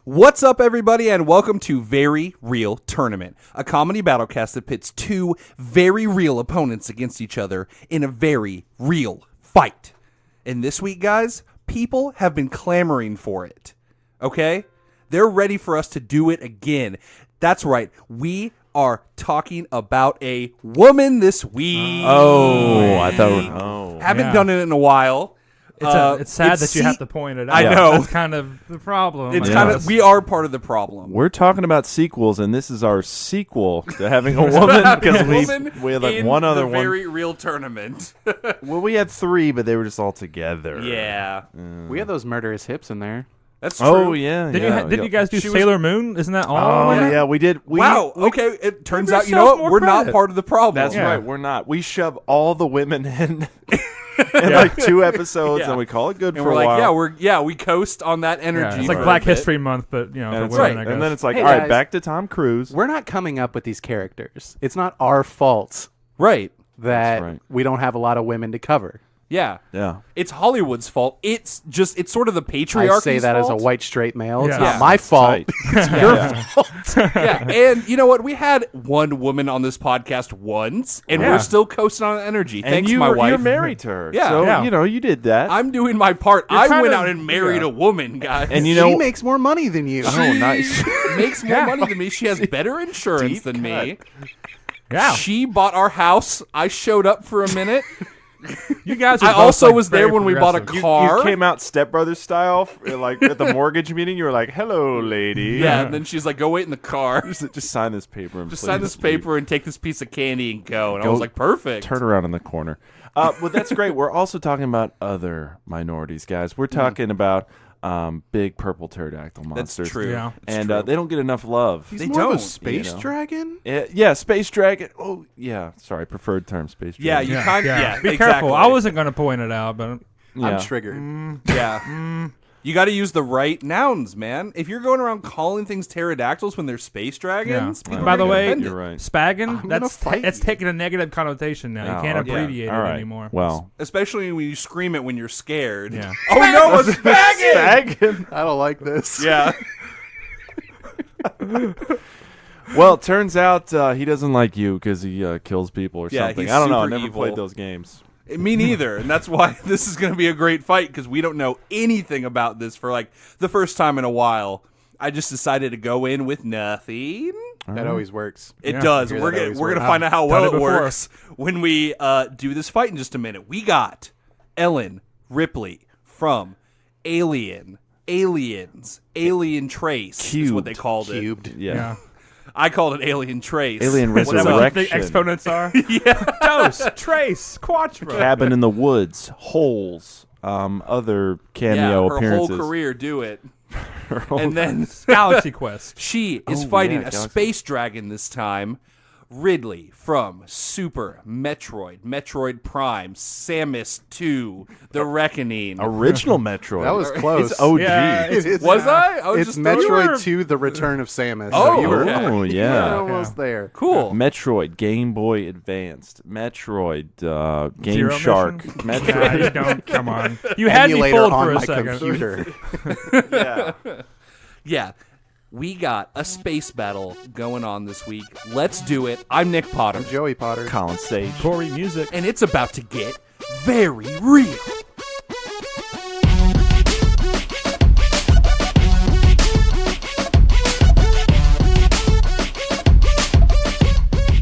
What's up, everybody, and welcome to Very Real Tournament, a comedy battlecast that pits two very real opponents against each other in a very real fight. And this week, guys, people have been clamoring for it, okay? They're ready for us to do it again. That's right, we are talking about a woman this week. Haven't done it in a while. It's sad that you have to point it out. I know. That's kind of the problem. It's kind of, we are part of the problem. We're talking about sequels, and this is our sequel to having a woman because we had like one other one. Very Real Tournament. Well, we had three, but they were just all together. Yeah. We had those murderous hips in there. That's true. Oh, yeah. Didn't you guys do Sailor Moon? Isn't that all? Oh, yeah, we did. Okay. It turns out, you know what? We're not part of the problem. That's right. We're not. We shove all the women in like 2 episodes, and we call it good and for a while. We coast on that energy. It's like Black History Month, but for women, right. I guess. And then it's like, Hey, all right, guys. back to Tom Cruise. We're not coming up with these characters. It's not our fault Right. that we don't have a lot of women to cover. Yeah. Yeah. It's Hollywood's fault. It's sort of the patriarchy's I say that fault. as a white straight male. It's Yeah. not my fault. Right. It's your fault. Yeah. And you know what? We had one woman on this podcast once, and we're still coasting on energy. And Thanks, my wife. You're married to her. Yeah. So, Yeah. you did that. I'm doing my part. You're I kind went of- out and married a woman, guys. And She makes more money than you. oh, nice. makes more money than me. She has better insurance than me. Yeah. She bought our house. I showed up for a minute. You guys are I both, also like, was there very when we bought a progressive. car. You came out Step Brothers style, like at the mortgage meeting. You were like, "Hello, lady." Yeah, and then she's like, "Go wait in the car. Just sign this paper and Just please sign this leave. paper and take this piece of candy and go." And I Go was like, "Perfect." Turn around in the corner. Well, that's great. We're also talking about other minorities, guys. We're talking about big purple pterodactyl monsters. That's true. Yeah. And they don't get enough love. They More of don't. a space dragon? Yeah, space dragon. Oh, yeah. Sorry, preferred term, space Yeah, dragon. you kind of. Yeah, Be exactly. careful. I wasn't going to point it out, but Yeah. I'm triggered. Yeah. You got to use the right nouns, man. If you're going around calling things pterodactyls when they're space dragons, people By are the gonna way, offend it. You're right. spaggin, gonna fight that's you. taking a negative connotation now. You can't okay. abbreviate All it right. anymore. Well, Especially when you scream it when you're scared. Yeah. Oh no, a spaggin! dragon. I don't like this. Yeah. Well, it turns out he doesn't like you because he kills people or Yeah, something. he's I don't know. I super never evil. played those games. Me neither. And that's why this is going to be a great fight, because we don't know anything about this for like the first time in a while. I just decided to go in with nothing. That always works. It Yeah. does. Hear We're that gonna always we're gonna works. find out how Done well it it before. works when we do this fight in just a minute. We got Ellen Ripley from Aliens, Alien Trace is what they called it. Cubed. Yeah. I called it Alien Trace. Alien What's that Whatever Resurrection. the big exponents are. Yeah. Dose, trace, quattro. Cabin in the Woods, Holes, other cameo her appearances. whole career do it. And then Galaxy Quest. she is Oh, fighting yeah, a Galaxy. space dragon this time. Ridley from Super Metroid, Metroid Prime, Samus 2, The Reckoning. Original Metroid. That was close. It's OG. Yeah, It's- Was I? I was It's just Metroid 2, The Return of Samus. Oh, so you were, okay. Oh, you yeah. were almost there. Cool. Metroid, Game Boy Advanced, Metroid, Game Zero Shark, Mission? Metroid. Nah, you don't. Come on. You had me Emulator fooled on for a my second. computer. Yeah. Yeah, we got a space battle going on this week. Let's do it. I'm Nick Potter, Joey Potter. Colin Sage. Corey Music. and it's about to get very real.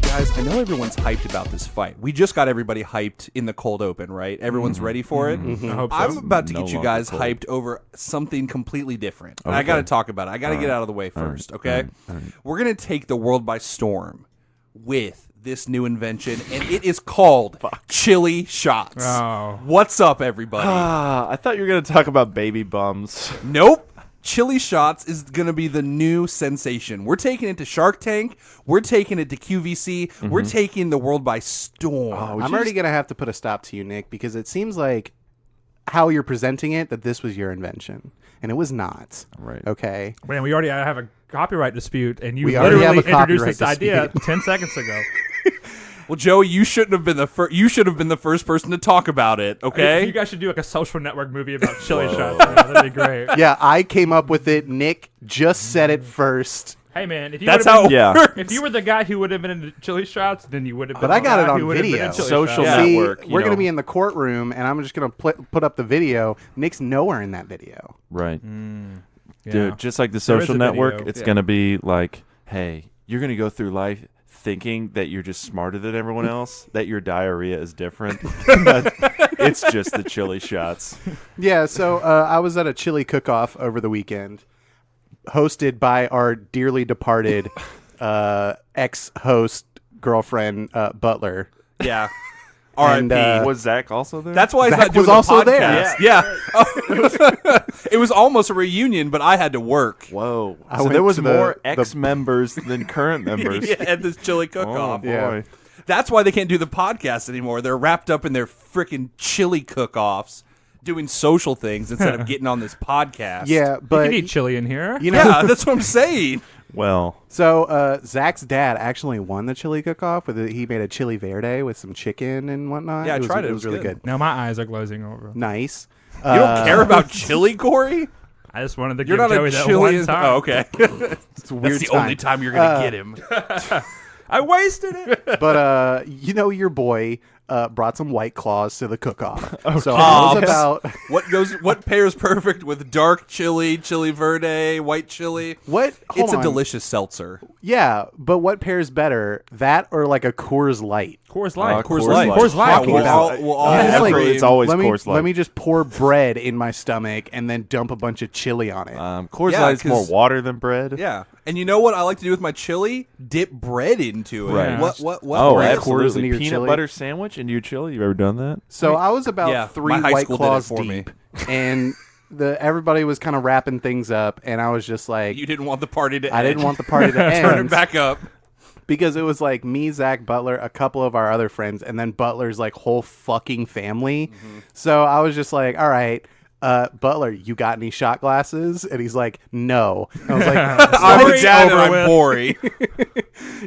Guys, I know everyone's hyped about this fight. We just got everybody hyped in the cold open, right? Everyone's ready for it. I hope so. I'm about to No get you longer guys cold. hyped over something completely different. And I Okay. got to talk about it. I got to get out of the way first, okay? We're going to take the world by storm with this new invention, and it is called chili shots. Oh. What's up, everybody? I thought you were going to talk about baby bums. Nope. Chili shots is going to be the new sensation. We're taking it to Shark Tank. We're taking it to QVC. We're taking the world by storm. I'm already going to have to put a stop to you, Nick, because it seems like how you're presenting it that this was your invention. And it was not. Right. Okay? Man, we already have a copyright dispute, and you We already literally have a introduced copyright this idea dispute. 10 seconds ago. Well, Joey, you shouldn't have been the first. You should have been the first person to talk about it. Okay. You guys should do like a social network movie about chili shots. Yeah, that'd be great. Yeah, I came up with it. Nick just said it first. Hey man, if you That's would've how. been, It works. if you were the guy who would have been in chili shots, then you would have been. But I got the it guy on who would've been video. in chili Social shots. network. See, Network, you we're going to know. be in the courtroom, and I'm just going to put up the video. Nick's nowhere in that video. Right. Yeah. Dude, just like the There is social a network, video. it's Yeah. going to be like, hey, you're going to go through life thinking that you're just smarter than everyone else, that your diarrhea is different. It's just the chili shots. Yeah, so I was at a chili cook-off over the weekend, hosted by our dearly departed ex-host girlfriend, Butler. Yeah. And, R.I.P. Was Zach also there? That's why he's Zach not doing was also the there. podcast. Yeah. It was almost a reunion, but I had to work. Whoa. I So went there was to more the- ex-members than current members. Yeah, at this chili Oh, cook-off. boy. Yeah. That's why they can't do the podcast anymore. They're wrapped up in their freaking chili cook-offs, doing social things instead of getting on this podcast. Yeah, You but can eat chili in here. you know, Yeah, that's what I'm saying. Well, so Zach's dad actually won the chili cook-off. He made a chili verde with some chicken and whatnot. Yeah, I tried it. It It was was really good. good. Now my eyes are glazing over. Nice. You don't care about chili, Corey? I just wanted to You're give not Joey a that chili. one time. Oh, okay. It's a weird That's the only time you're gonna get him. I wasted it. But your boy brought some White Claws to the cook-off. So Oh, it was about What pairs perfect with dark chili, chili verde, white chili? what? Hold It's a on. delicious seltzer. Yeah, but what pairs better, that or like a Coors Light? Coors Light. Coors Light. Light. Coors Light. Yeah, Talking we'll about- all, we'll all Yeah, have like- it's always let me Coors Light. let me just pour bread in my stomach and then dump a bunch of chili on it. Coors Yeah, Light's more 'cause- water than bread. Yeah, and you know what I like to do with my chili? Dip bread into it. Right. What? Oh, bread? absolutely. Coors into your Peanut chili? butter sandwich into your chili? You ever done that? So I was about Yeah, 3 my high White school did it Claws for me. deep, and everybody was kind of wrapping things up, and I was just like, You didn't want the party to end. I didn't want the party to Turn it end back up. because it was like me, Zach, Butler, a couple of our other friends, and then Butler's like whole fucking family. So I was just like, all right. Butler, you got any shot glasses? And he's like, no. I was like, I'm Story a dad and over I'm with. boring.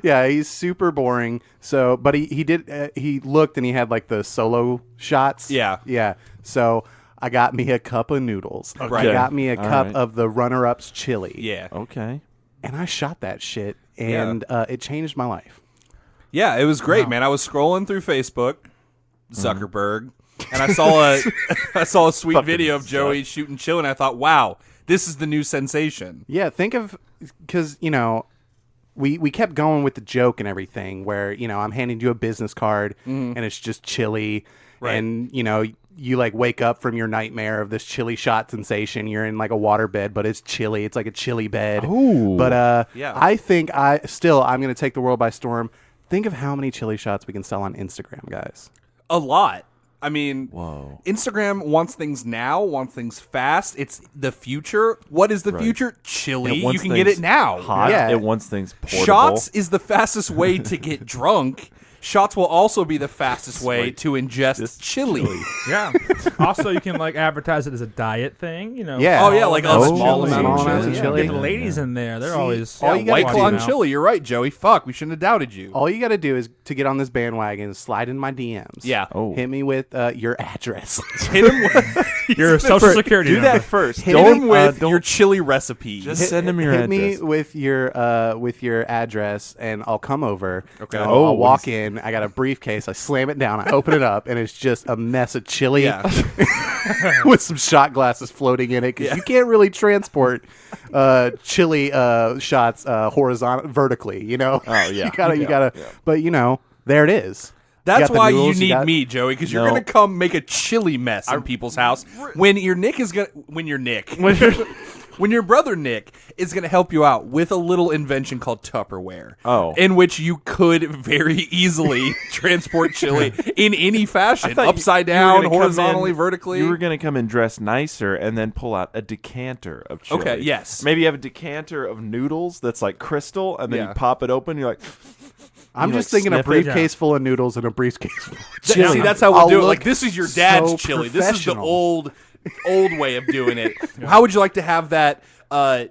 yeah, he's super boring. So, but he did. He looked and he had like the solo shots. Yeah. yeah. So I got me a cup of noodles. I Okay. got me a All cup right. of the runner-ups chili. Yeah. Okay. and I shot that shit, and it changed my life. Yeah, it was great, man. I was scrolling through Facebook, Zuckerberg, and I saw a sweet Fucking video of Joey shooting chill, and I thought, wow, this is the new sensation. Yeah, think of because we kept going with the joke and everything, where I'm handing you a business card and it's just chili, Right. and you like wake up from your nightmare of this chili shot sensation. You're in like a water bed, but it's chili. It's like a chili bed. Ooh. But Yeah. I think I'm going to take the world by storm. Think of how many chili shots we can sell on Instagram, guys. A lot. I mean, Whoa. Instagram wants things now, wants things fast. It's the future. What is the Right. future? Chili. It You wants can get things it now. Hot. Yeah. It wants things portable. Shots is the fastest way to get drunk. Shots will also be the fastest way like to ingest chili. Yeah. Also, you can like advertise it as a diet thing. Yeah. Oh, yeah, like a small chili. amount of Small amounts of chili. chili. Get the ladies in there. They're See, always all you gotta White do Claw and now. chili. You're right, Joey. Fuck, we shouldn't have doubted you. All you got to do is to get on this bandwagon, slide in my DMs. Yeah. Oh. Hit me with your address. Hit him with, Your social security Do number. that first. hit Don't, him with don't your chili recipes. Just send him your Hit address. me with your address, and I'll come over. Okay. And Oh, I'll what walk in. I got a briefcase. I slam it down. I open it up, and it's just a mess of chili Yeah. with some shot glasses floating in it because you can't really transport chili shots vertically. Oh, yeah. you gotta. Yeah. But there it is. That's got the why noodles, you you need got- me, Joey, because you're No. gonna come make a chili mess in people's house when your brother Nick is gonna help you out with a little invention called Tupperware. Oh. in which you could very easily transport chili in any fashion, thought upside you were down, gonna come horizontally, in- vertically. You were going to come in dressed nicer and then pull out a decanter of chili. Okay, yes. Maybe you have a decanter of noodles that's like crystal, and then Yeah. you pop it open. You're like, I'm You, just like, thinking a sniff it? briefcase full of noodles and a briefcase full of chili. See, that's how we'll I'll do it. look Like, this is your dad's so chili. This is the professional. old way of doing it. How would you like to have that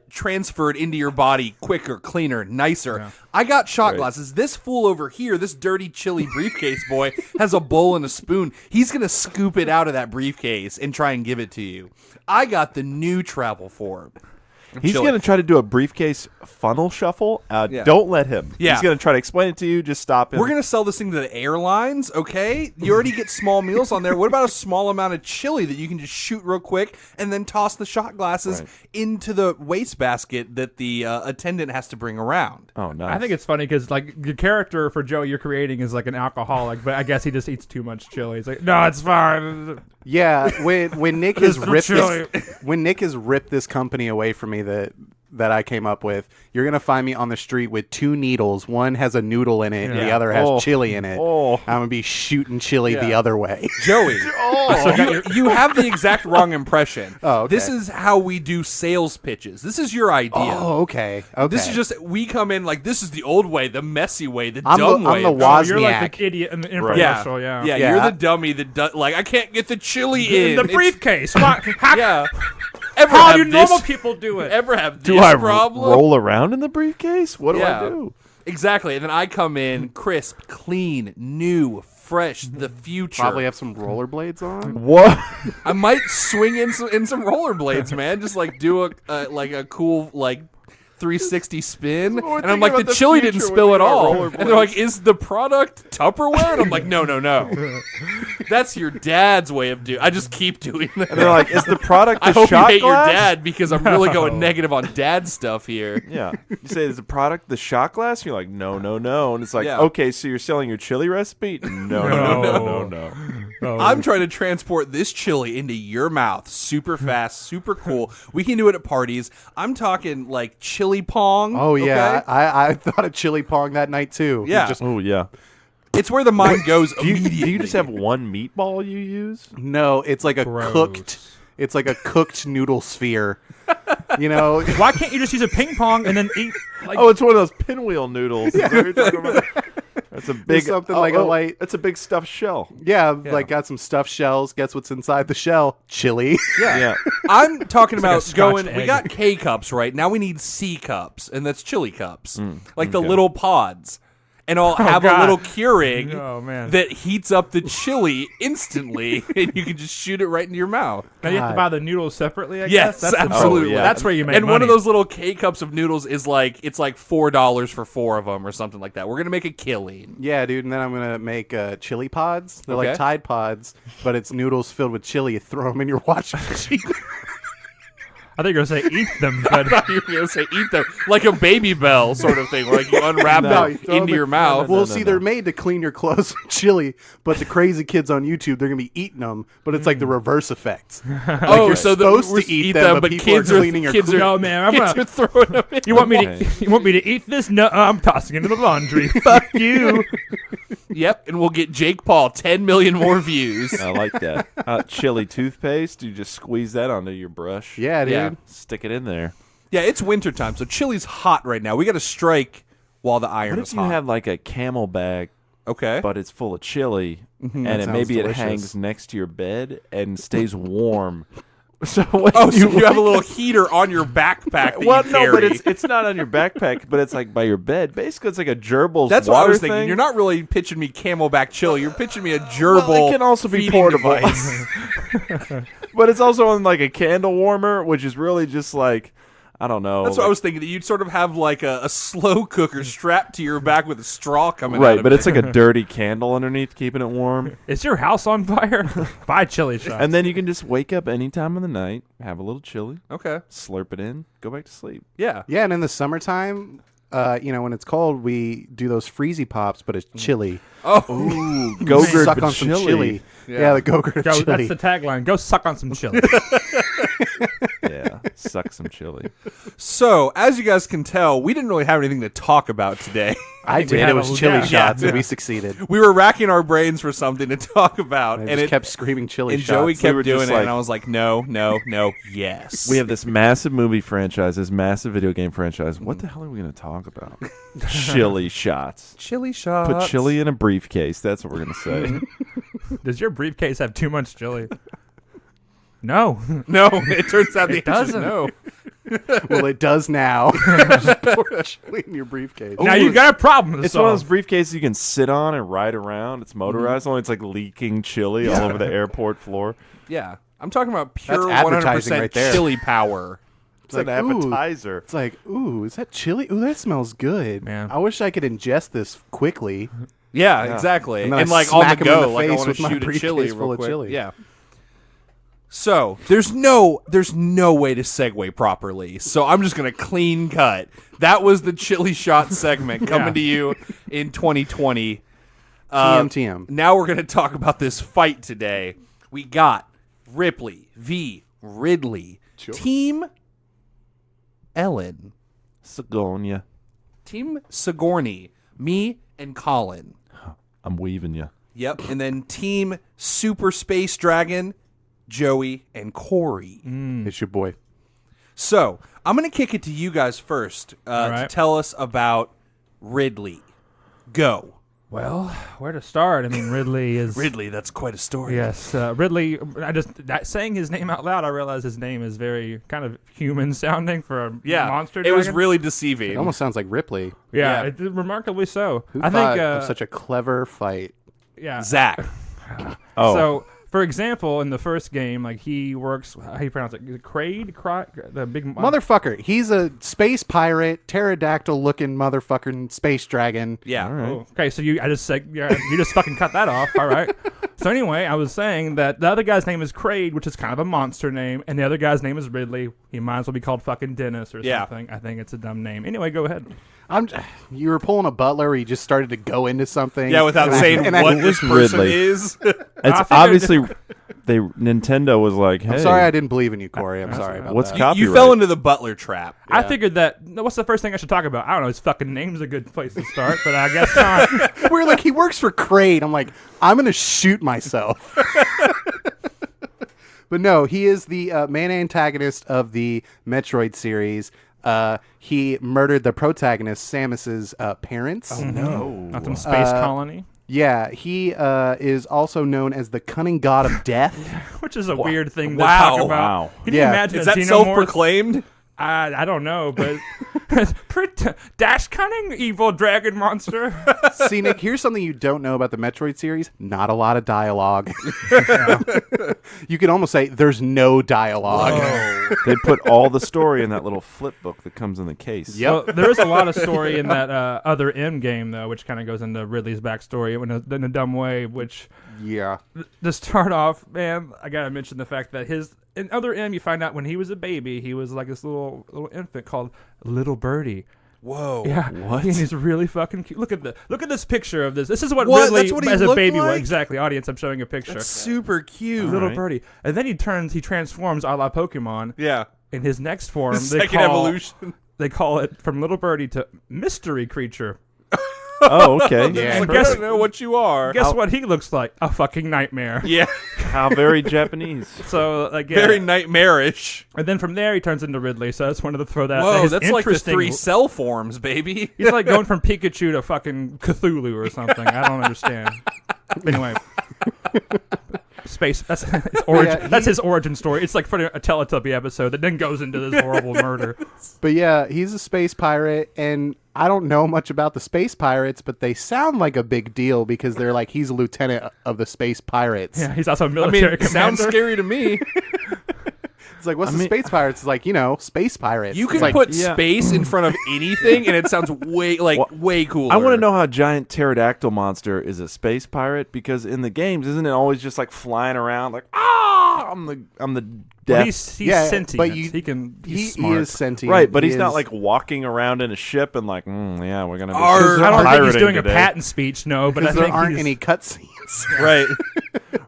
transferred into your body quicker, cleaner, nicer. Yeah. I got shot glasses. This fool over here, this dirty chili briefcase boy, has a bowl and a spoon. He's going to scoop it out of that briefcase and try and give it to you. I got the new travel form. He's Chili. going to try to do a briefcase funnel shuffle. Yeah. Don't let him. Yeah. He's going to try to explain it to you. Just stop him. We're going to sell this thing to the airlines, okay? You already get small meals on there. What about a small amount of chili that you can just shoot real quick and then toss the shot glasses into the wastebasket that the attendant has to bring around? Oh, nice. I think it's funny because like your character for Joey you're creating is like an alcoholic, but I guess he just eats too much chili. He's like, no, it's fine. Yeah, when Nick has ripped chili. when Nick has ripped this company away from me that I came up with, you're gonna find me on the street with 2 needles. One has a noodle in it, and the other has chili in it. I'm gonna be shooting chili the other way. Joey, you have the exact wrong impression. Oh, okay. This is how we do sales pitches. This is your idea. Oh, okay. This is just, we come in like, this is the old way, the messy way, the I'm dumb the- way. I'm the Oh, you're like Wozniak. the idiot in the Yeah. infomercial. Yeah, Yeah. you're the dummy that like, I can't get the chili in. The It's- briefcase. How Yeah. Ever how have do this, normal people do it? ever have do this I problem? roll around in the briefcase? What do Yeah. I do? Exactly. And then I come in crisp, clean, new, fresh, the future. Probably have some rollerblades on. What? I might swing in some rollerblades, man. Just like do a cool like 360 spin. we're And I'm thinking like, about the the chili future didn't when spill we at got all. rollerblades. And they're like, is the product Tupperware? And I'm like, no. That's your dad's way of doing. I just keep doing that. And they're like, is the product the I hope you shot hate glass? your dad because I'm really going negative on dad stuff here. Yeah. You say, is the product the shot glass? You're like, no. And it's like, Yeah. okay, so you're selling your chili recipe? No. Oh. I'm trying to transport this chili into your mouth super fast, super cool. We can do it at parties. I'm talking like chili pong. Oh yeah, okay? I thought of chili pong that night too. Yeah. Just, Oh, yeah. It's where the mind goes Do immediately. you just have one meatball you use? no, it's like a Gross. cooked. It's like a cooked noodle sphere. You know, Why can't you just use a ping pong and then eat? Like, Oh, it's one of those pinwheel noodles. Is that what you're talking about? That's a big something like a light- It's a big stuffed shell. yeah, like got some stuffed shells. Guess what's inside the shell? Chili. Yeah. I'm talking like a about Scotch going. We egg. got K cups right now. We need C cups, and that's chili cups, like the okay. little pods. And I'll have a God. little Keurig Oh, man. that heats up the chili instantly, and you can just shoot it right into your mouth. now you have to buy the noodles separately. I Yes, guess. That's the- absolutely. Oh, yeah. That's where you make And money. one of those little K cups of noodles is like $4 for 4 of them or something like that. We're gonna make a killing. Yeah, dude. And then I'm gonna make chili pods. They're Okay. like Tide Pods, but it's noodles filled with chili. You throw them in your washing machine. I think you're going to say eat them, but You were gonna say eat them like a Baby Bell sort of thing, where like you unwrap No, it you throw 'em into in- your mouth. Well, no, see, no. they're made to clean your clothes with chili, but the crazy kids on YouTube, they're gonna be eating them, but it's like the reverse effect. Oh, you're so supposed we're to eat them, but people are kids are cleaning your kids are, no, man. I'm kids gonna, are throwing them in. you want me Okay. to? You want me to eat this? No, I'm tossing it into the laundry. Fuck you. Yep, and we'll get Jake Paul 10 million more views. I like that. Chili toothpaste. You just squeeze that onto your brush. Yeah, dude. Yeah. Stick it in there. Yeah, it's wintertime, so chili's hot right now. We got to strike while the iron What is if you hot. have like a camel bag, Okay. but it's full of chili, and That it sounds maybe it delicious. hangs next to your bed and stays warm. So when Oh, so you wake have a little up- heater on your backpack that Well, you no, carry. but it's not on your backpack, but it's like by your bed. Basically, it's like a gerbil's That's what water I was thinking. thing. You're not really pitching me Camelback chili. You're pitching me a gerbil. Well, it can also be feeding portable. device. But it's also on like a candle warmer, which is really just like, I don't know. That's what I was thinking. That you'd sort of have like a slow cooker strapped to your back with a straw coming out Right, of but it. it's like a dirty candle underneath keeping it warm. Is your house on fire? Buy chili shots. And then you can just wake up any time of the night, have a little chili, Okay. slurp it in, go back to sleep. Yeah. Yeah, and in the summertime, when it's cold, we do those freezy pops, but it's chili. Oh. Ooh, Go-Gurt Suck on some chili. Yeah, the Go-Gurt Go, chili. that's the tagline. Go suck on some chili. Yeah, suck some chili. So, as you guys can tell, we didn't really have anything to talk about today. I think we did. had It a was little chili gap. shots, Yeah. and we succeeded. We were racking our brains for something to talk about, I and just it kept screaming chili and shots. Joey We kept were doing just it, like- and I was like, no, yes. We have this massive movie franchise, this massive video game franchise. What the hell are we going to talk about? Chili shots. chili shots. Put chili in a briefcase. That's what we're going to say. Does your briefcase have too much chili? No. No, it turns out the answer is doesn't. no. Well, it does now. Just pour chili in your briefcase. Now you got a problem to It's solve. one of those briefcases you can sit on and ride around. It's motorized, only it's like leaking chili all over the airport floor. Yeah. I'm talking about pure That's advertising 100% right there. chili power. It's an like, ooh. appetizer. It's like, ooh, is that chili? Ooh, that smells good. Man. I wish I could ingest this quickly. Yeah, exactly. And And, then I like on the smack him in go, the like I face want with to my shoot a chili briefcase full real of quick. chili. Yeah. So there's no way to segue properly. So I'm just gonna clean cut. That was the chili shot segment coming to you in 2020. TM. Now we're gonna talk about this fight today. We got Ripley v. Ridley. Sure. Team Ellen. Sigonia. Team Sigourney. Me and Colin. I'm weaving you. Yep. And then Team Super Space Dragon. Joey and Corey. It's your boy. So I'm going to kick it to you guys first to right. tell us about Ridley. Go. Well, where to start? I mean, Ridley is... Ridley, that's quite a story. Yes, Ridley. Saying his name out loud, I realize his name is very kind of human sounding for a monster. It was dragon. really It deceiving. almost sounds like Ripley. yeah, yeah. remarkably so. Who I thought think of such a clever fight? yeah. Zach. Oh, So, for example, in the first game, like he works. How do you pronounce it? Is it Kraid? The big Motherfucker. He's a space pirate, pterodactyl-looking motherfucking space dragon. Yeah. all right. Oh, okay, so you just fucking cut that off. All right. So anyway, I was saying that the other guy's name is Kraid, which is kind of a monster name, and the other guy's name is Ridley. He might as well be called fucking Dennis or Yeah. something. I think it's a dumb name. Anyway, go ahead. You were pulling a Butler where you just started to go into something. Yeah, without saying and I- what this person Ridley. is. It's figured- obviously Nintendo was like, hey, I'm sorry I didn't believe in you, Corey. I'm sorry about what's that. copyright? You fell into the Butler trap. I figured that. What's the first thing I should talk about? I don't know. His fucking name's a good place to start, but I guess not. We're like, he works for Kraid. I'm like, I'm going to shoot myself. But no, he is the main antagonist of the Metroid series. He murdered the protagonist, Samus's parents. Not some space colony, Yeah, he is also known as the cunning god of death. which is a weird thing to Wow. talk about. Wow. Can you Yeah. imagine Is a that xenomorph? self-proclaimed? I don't know, but dash cunning evil dragon monster. See, Nick, here's something you don't know about the Metroid series. Not a lot of dialogue. You could almost say there's no dialogue. They put all the story in that little flip book that comes in the case. Yep. Well, there is a lot of story in that other M game, though, which kind of goes into Ridley's backstory in a dumb way. Which, Yeah. to start off, man, I gotta mention the fact that in other M, you find out when he was a baby, he was like this little infant called Little Birdie. Whoa. Yeah, What? And he's really fucking cute. Look at this picture of this. This is what What? Ridley That's what he as a looked baby was. like? Exactly, audience. I'm showing a picture. That's super cute. Little Alright. birdie, and then he transforms a la Pokemon. Yeah. In his next form, Second evolution. They call it from little birdie to mystery creature. Oh, okay. Yeah. Like, I guess- don't know what you are. Guess what he looks like? A fucking nightmare. Yeah. How very Japanese. So like, yeah. Very nightmarish. And then from there he turns into Ridley. So I just wanted to throw that. Whoa, his that's like the interesting- 3 cell forms, baby. He's like going from Pikachu to fucking Cthulhu or something. I don't understand. Anyway. Space. That's his origin. Yeah, that's his origin story. It's like for a Teletubby episode that then goes into this horrible murder. But yeah, he's a space pirate, and I don't know much about the space pirates, but they sound like a big deal because they're like, he's a lieutenant of the space pirates. Yeah, he's also a I military mean, commander. sounds scary to me. It's like, what's the space pirates? It's like, space pirates. You It's can like, put yeah. space in front of anything, and it sounds way cooler. I want to know how a giant pterodactyl monster is a space pirate because in the games, isn't it always just like flying around like I'm the Well, death he's Yeah, sentient. but He's he smart. is sentient. right, but He he's not is- like walking around in a ship and like yeah we're gonna. Arr, I don't think he's pirating doing today. a patent speech, no, but I because there think aren't he's, any cutscenes. right.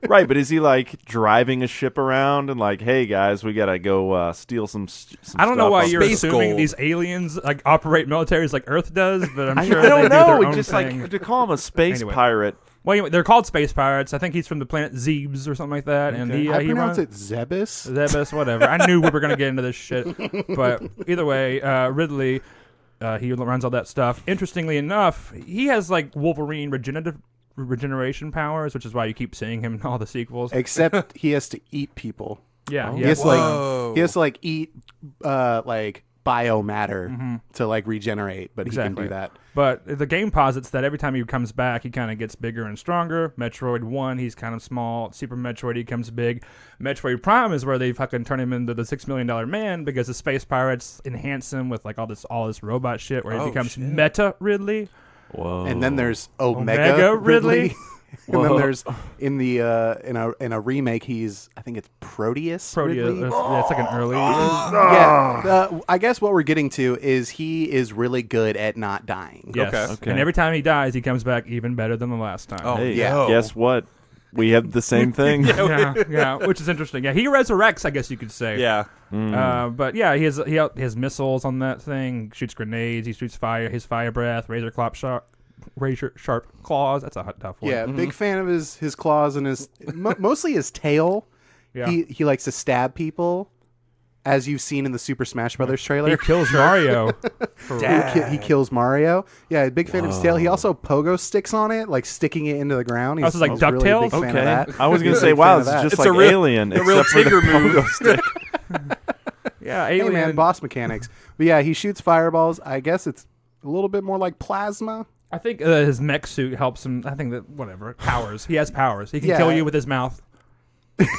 Right, but is he like driving a ship around and like, hey guys, we gotta go steal some I don't know stuff why off you're Space assuming gold. these aliens like operate militaries like Earth does, but I'm I sure they don't do know. their It own just thing. like to call him a space Anyway. pirate. Well, anyway, they're called space pirates. I think he's from the planet Zebes or something like that, and he I he pronounce runs it Zebus. Zebes, whatever. I knew we were gonna get into this shit, but either way, Ridley. He runs all that stuff. Interestingly enough, he has like Wolverine regeneration powers, which is why you keep seeing him in all the sequels. Except he has to eat people. Yeah, He has to like Whoa. he has to like eat like biomatter to like regenerate, but he can Exactly. do that. But the game posits that every time he comes back, he kind of gets bigger and stronger. Metroid 1, he's kind of small. Super Metroid, he comes big. Metroid Prime is where they fucking turn him into the $6 million man because the space pirates enhance him with like all this robot shit where he becomes Meta Ridley. Whoa. And then there's Omega Omega Ridley. Ridley. And then Whoa. there's in the in a remake I think it's Proteus. Ridley. Yeah, it's like an early. Yeah, I guess what we're getting to is he is really good at not dying. Yes. Okay. And every time he dies, he comes back even better than the last time. Oh, Hey, yeah. guess what? We have the same thing. yeah, which is interesting. Yeah, he resurrects, I guess you could say. Yeah. But yeah, he has missiles on that thing. Shoots grenades. He shoots fire. His fire breath. Razor sharp claws. That's a tough one. Yeah, big fan of his claws and his mostly his tail. Yeah. He likes to stab people, as you've seen in the Super Smash Brothers He trailer. kills Mario. He kills Mario. Yeah, big fan of his tail. He also pogo sticks on it, like sticking it into the ground. Oh, so it's like he's really a big DuckTales? fan of Okay. that. I was going He's to a say, big wow, fan this of is that. just It's a like real- Alien. a real except for the Tigger move. pogo stick. Yeah, Hey Alien. man, boss mechanics. But yeah, he shoots fireballs. I guess it's a little bit more like plasma. I think his mech suit helps him. I think that whatever powers. He has powers. He can Yeah. kill you with his mouth.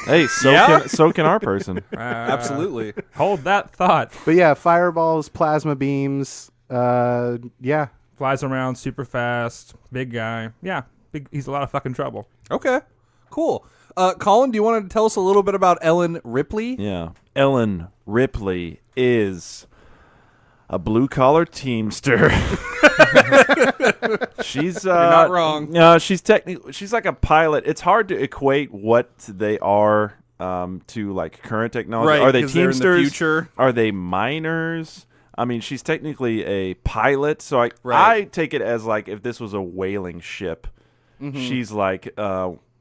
Hey, so can our person. Absolutely. Hold that thought. But yeah, fireballs, plasma beams. Yeah, Flies around super fast. Big guy. Yeah, he's a lot of fucking trouble. Okay. Cool. Colin, do you want to tell us a little bit about Ellen Ripley? Yeah. Ellen Ripley is a blue-collar teamster. She's You're not wrong. No, she's like a pilot. It's hard to equate what they are to like current technology. Right, Are they 'cause they're in the teamsters? future. Are they miners? I mean, she's technically a pilot, so I Right. take it as like if this was a whaling ship, Mm-hmm. she's like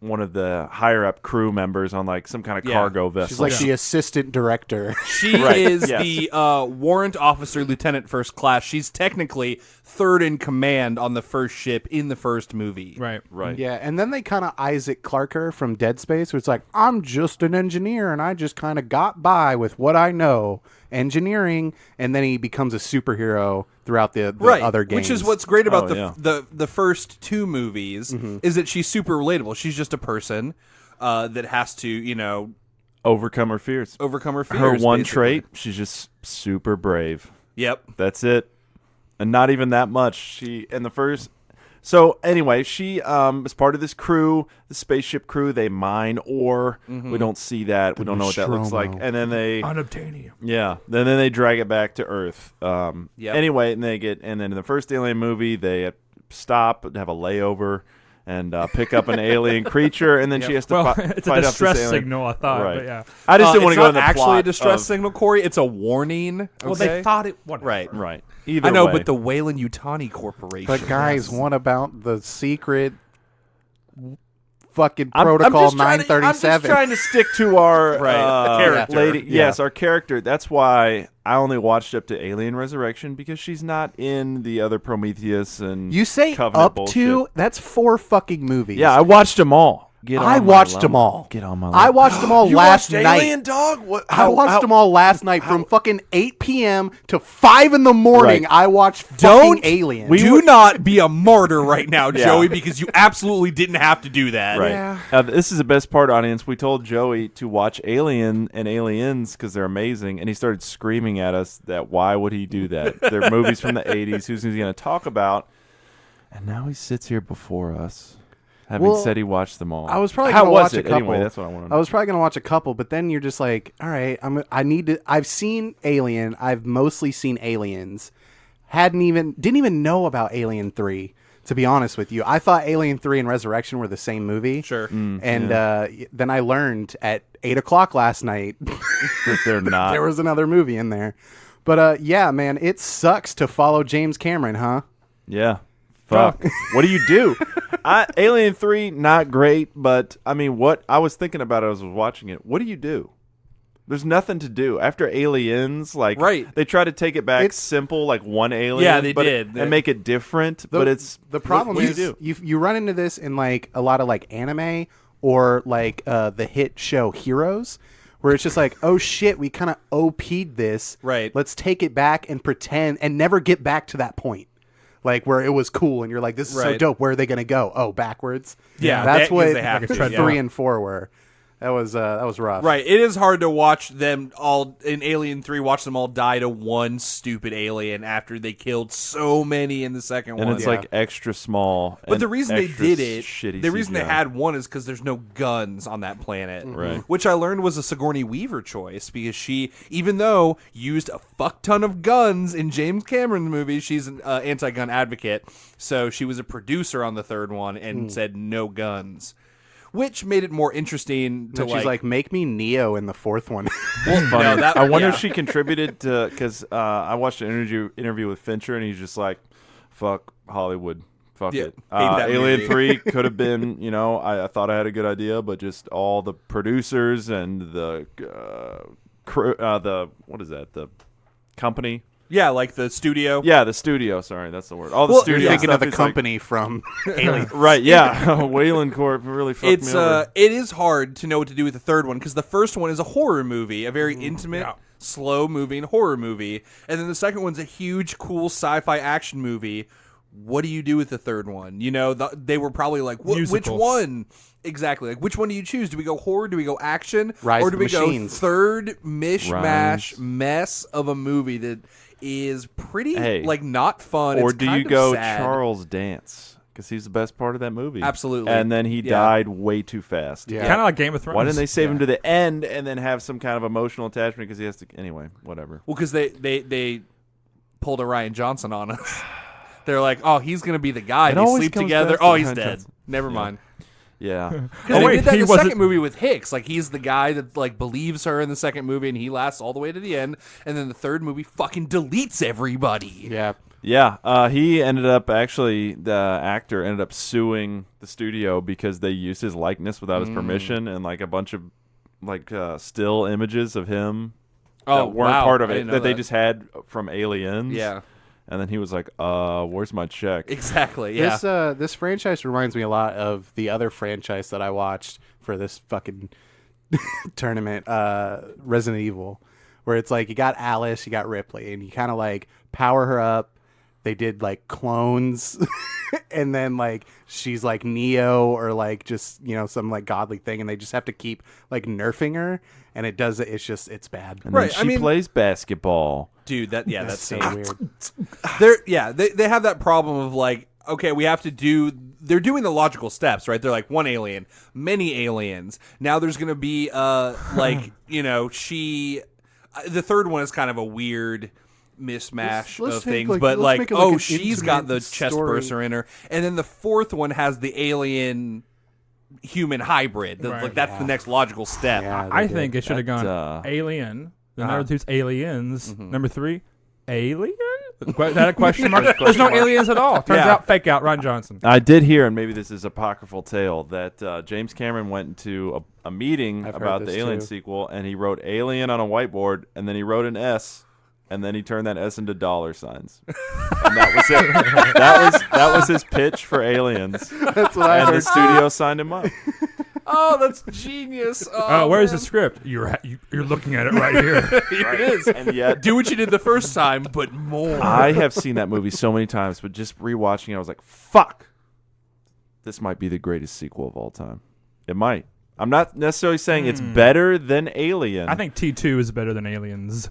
one of the higher up crew members on like some kind of Yeah. cargo vessel. she's like the assistant director. She Right, is yes. the warrant officer, lieutenant first class. She's technically third in command on the first ship in the first movie. Right. right. Yeah, and then they kind of Isaac Clarke her from Dead Space, where it's like, I'm just an engineer, and I just kind of got by with what I know, engineering, and then he becomes a superhero throughout the Right, other games. which is what's great about Oh, yeah. the first two movies is that she's super relatable. She's just a person that has to Overcome her fears. overcome her fears. Her one basically. trait, she's just super brave. Yep. That's it. And not even that much. She in the first. So anyway, she is part of this crew, the spaceship crew. They mine ore. We don't see that. We don't know what that looks like. Nostromo. And then they, Unobtainium. yeah, then they drag it back to Earth. Yep. Anyway, and then in the first Alien movie, they stop, have a layover, and pick up an alien creature, and then she has to Well, fight it's a off this distress alien. signal, I thought. Right. But yeah. I just didn't want it's to go not in the actually plot a distress of- signal, Corey. It's a warning. Well, okay? they thought it. Whatever. right. Right. Either I know, way. but the Wayland Yutani Corporation. But guys, what about the secret fucking I'm Protocol just trying to- 937? I'm just trying to stick to our Character. lady. Yeah. Yes, our character. That's why I only watched up to Alien Resurrection because she's not in the other Prometheus and You say Covenant up bullshit. to? That's 4 fucking movies. Yeah, I watched them all. Get I on my watched level. them all. Get on my level. I watched them all You last watched night. Alien, dog? What? I watched them all last night from fucking 8 p.m. to 5 in the morning. Right. I watched fucking Don't Alien. Do not be a martyr right now, Yeah. Joey, because you absolutely didn't have to do that. Right. Yeah. This is the best part, audience. We told Joey to watch Alien and Aliens because they're amazing, and he started screaming at us that why would he do that? They're movies from the 80s. Who's he going to talk about? And now he sits here before us, having Well, said he watched them all. I was probably How gonna was watch it? a couple. Anyway, that's what I want to know. I was probably gonna watch a couple, but then you're just like, all right, I need to. I've seen Alien. I've mostly seen Aliens. Didn't even know about Alien 3. To be honest with you, I thought Alien 3 and Resurrection were the same movie. Sure. And then I learned at 8:00 last night that they're not. there was another movie in there. But yeah, man, it sucks to follow James Cameron, huh? Yeah. Fuck. What do you do? Alien 3, not great, but I mean, what I was thinking about as I was watching it, what do you do? There's nothing to do. After Aliens, like, Right. they try to take it back It's- simple, like one alien. Yeah, they but- did. And make it different, but it's... The problem what do is you do? you run into this in like a lot of like anime or like the hit show Heroes, where it's just like, oh shit, we kind of OP'd this. Right. Let's take it back and pretend and never get back to that point. Like where it was cool and you're like, this is so dope. Where are they going to go? Oh, backwards. Yeah, that's what they have to, 3 and 4 were. That was rough. Right. It is hard to watch them all in Alien 3, watch them all die to one stupid alien after they killed so many in the second one. And it's like extra small. But the reason they did it, the reason CGI. they had one is because there's no guns on that planet. Right. Which I learned was a Sigourney Weaver choice because she, even though used a fuck ton of guns in James Cameron's movie, she's an anti-gun advocate. So she was a producer on the third one and said no guns. Which made it more interesting to she's like, make me Neo in the fourth one. Funny. I wonder if she contributed to, because I watched an interview with Fincher and he's just like, fuck Hollywood. Fuck it. Alien 3 could have been, I thought I had a good idea, but just all the producers and the crew, what is that? The company. Yeah, like the studio. Yeah, the studio. Sorry, that's the word. All the studio. You're thinking of the is company from Alien. Right, yeah. Wayland Corp really fucked me over. It is hard to know what to do with the third one because the first one is a horror movie, a very intimate, slow-moving horror movie. And then the second one's a huge, cool sci-fi action movie. What do you do with the third one? They were probably like, which one? Exactly. Like, which one do you choose? Do we go horror? Do we go action? Rise or do of we Machines. go third mishmash mess of a movie that is pretty, not fun? Or it's do kind you of go sad. Charles Dance? Because he's the best part of that movie. Absolutely. And then he died way too fast. Yeah. Kind of like Game of Thrones. Why didn't they save him to the end and then have some kind of emotional attachment because he has to... Anyway, whatever. Well, because they pulled a Ryan Johnson on us. They're like, oh, he's going to be the guy. They sleep together. Oh, he's dead. Never mind. Yeah. Because they did that in the second movie with Hicks. Like, he's the guy that believes her in the second movie, and he lasts all the way to the end. And then the third movie fucking deletes everybody. Yeah. Yeah. He ended up, actually, the actor ended up suing the studio because they used his likeness without his permission and, a bunch of, still images of him that weren't part of it, that they just had from Aliens. Yeah. And then he was like, where's my check? Exactly, yeah. This franchise reminds me a lot of the other franchise that I watched for this fucking tournament, Resident Evil, where it's like you got Alice, you got Ripley, and you kind of power her up. They did clones, and then she's like Neo or just some godly thing, and they just have to keep nerfing her, and it's bad. And then she plays basketball. Dude, that's so weird. They have that problem of okay, we have to do. They're doing the logical steps, right? They're like one alien, many aliens. Now there's gonna be she. The third one is kind of a weird mismatch Let's of take, things, but an she's got the chest story. burster in her, and then the fourth one has the alien human hybrid. That's the next logical step. Yeah, I think it should have gone Alien. The number two's Aliens. Number 3, Alien? Is that a question mark? There's no aliens at all. Turns out, fake out, Ron Johnson. I did hear, and maybe this is apocryphal tale, that James Cameron went into a meeting about the Alien sequel, and he wrote Alien on a whiteboard, and then he wrote an S, and then he turned that S into dollar signs. And that was it. That was his pitch for Aliens. That's what I heard. And the studio signed him up. Oh, that's genius. Where's the script? You're looking at it right here. Here it is. And yet, Do what you did the first time, but more. I have seen that movie so many times, but just rewatching it, I was like, fuck. This might be the greatest sequel of all time. It might. I'm not necessarily saying it's better than Alien. I think T2 is better than Aliens.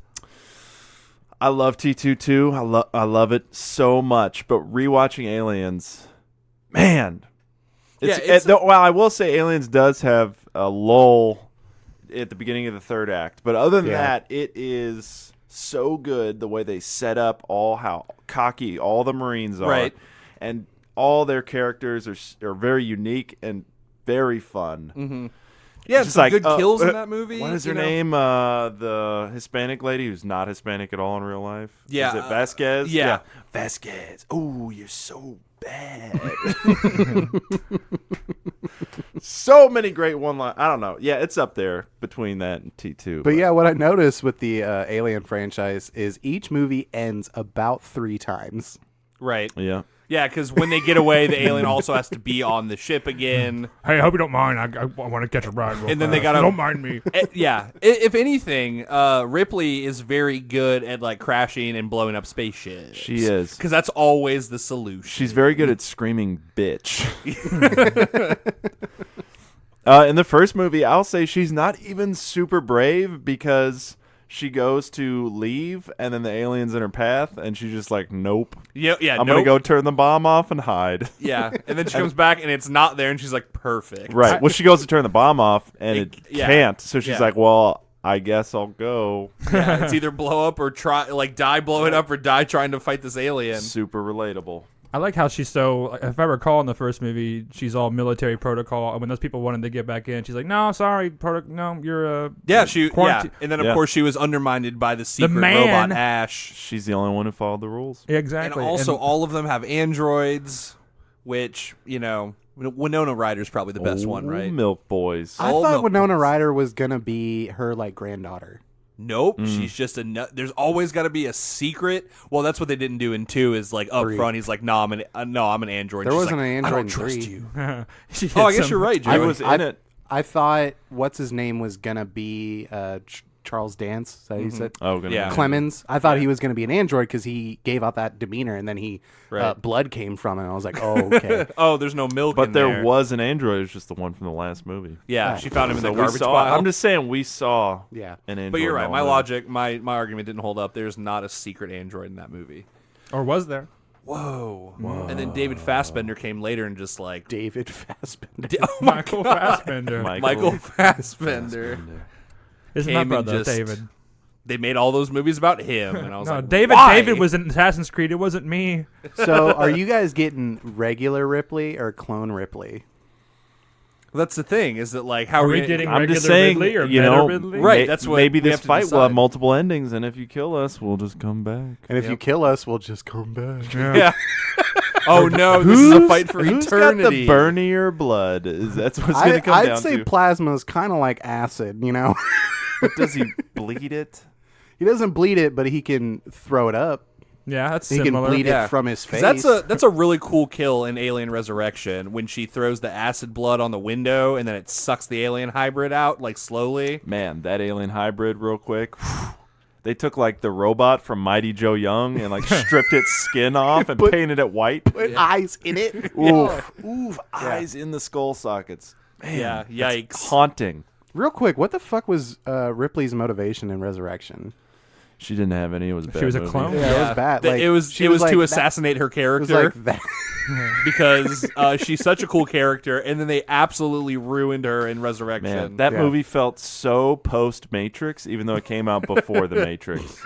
I love T2 too. I love it so much. But rewatching Aliens, man. Well, I will say Aliens does have a lull at the beginning of the third act. But other than that, it is so good the way they set up how cocky all the Marines are. Right. And all their characters are very unique and very fun. Mm-hmm. Yeah, Just some good kills in that movie. What is her name? The Hispanic lady who's not Hispanic at all in real life. Yeah, is it Vasquez? Yeah, Vasquez. Oh, you're so bad. So many great one-line. I don't know. Yeah, it's up there between that and T2. But yeah, what I noticed with the Alien franchise is each movie ends about 3 times. Right. Yeah. Yeah, because when they get away, the alien also has to be on the ship again. Hey, I hope you don't mind. I want to catch a ride. Real And then they fast. gotta- Don't mind me. Yeah. If anything, Ripley is very good at like crashing and blowing up spaceships. She is. Because that's always the solution. She's very good at screaming bitch. In the first movie, I'll say she's not even super brave because she goes to leave and then the alien's in her path and she's just like, nope. Yeah, I'm going to go turn the bomb off and hide. Yeah, and then she comes back and it's not there and she's like, perfect. Right. Well, she goes to turn the bomb off and it yeah. can't. So she's Yeah. like, well, I guess I'll go. Yeah, it's either blow up or die blowing up or die trying to fight this alien. Super relatable. I like how she's so. If I recall in the first movie, she's all military protocol. And when those people wanted to get back in, she's like, "No, sorry, no, you're Yeah, quarantine." and then of Yeah. course she was undermined by the secret man- robot Ash. She's the only one who followed the rules. Exactly. And also, all of them have androids, which, Winona Ryder's probably the best one, right? Milk boys. I All thought milk Winona boys. Ryder was gonna be her like granddaughter. Nope, she's just there's always got to be a secret. Well, that's what they didn't do in 2 is like up 3. front he's like, "No, I'm an android." There She's wasn't like, an "I android don't in trust 3. you." She Oh, I hit guess some- you're right, I Joey. was in it. I thought what's his name was gonna be Charles Dance. Is that how you said? Oh, Yeah. Clemens. I thought he was going to be an android because he gave out that demeanor, and then Right. blood came from him. I was like, oh, okay. Oh, there's no milk But in there there. was an android. It was just the one from the last movie. Yeah, she found him in So the we garbage saw. pile. I'm just saying we saw Yeah. an android. But you're right. in all My that. logic, my argument didn't hold up. There's not a secret android in that movie. or was there? Whoa. And then David Fassbender came later and just like David Fassbender. Oh my Michael God. Fassbender. Michael Fassbender. It's came my and brother, just- David. They made all those movies about him, and I was No, like, David. Why? David was in Assassin's Creed. It wasn't me. So, are you guys getting regular Ripley or clone Ripley? That's the thing. Is that like how Are are we we getting I'm regular just saying, Ridley or you meta know, Ridley? Right, that's what maybe we this have to fight will have decide. multiple endings, and if you kill us, we'll just come back. And if you kill us, we'll just come back. Yeah. Oh no! This is a fight for Who's eternity. got the burnier blood? That's what's going to come down I'd say to. plasma is kind of like acid, you know? But does he bleed it? He doesn't bleed it, but he can throw it up. Yeah, that's He similar. can bleed Yeah. it from his 'Cause face. that's a really cool kill in Alien Resurrection when she throws the acid blood on the window and then it sucks the alien hybrid out like slowly. Man, that alien hybrid, real quick. They took like the robot from Mighty Joe Young and like stripped its skin off and painted it white. Put eyes in it. Oof, eyes in the skull sockets. Man, Yeah, that's yikes. haunting. Real quick, what the fuck was Ripley's motivation in Resurrection? She didn't have any. It was a bad was a movie. clone? Yeah, it was bad. Like, it was she it was like to that- assassinate her It was character like that. because she's such a cool character, and then they absolutely ruined her in Resurrection. Man, that Yeah. movie felt so post Matrix, even though it came out before the Matrix.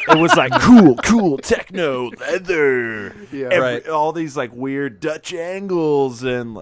It was like cool, techno, leather, Yeah. Right. all these like weird Dutch angles and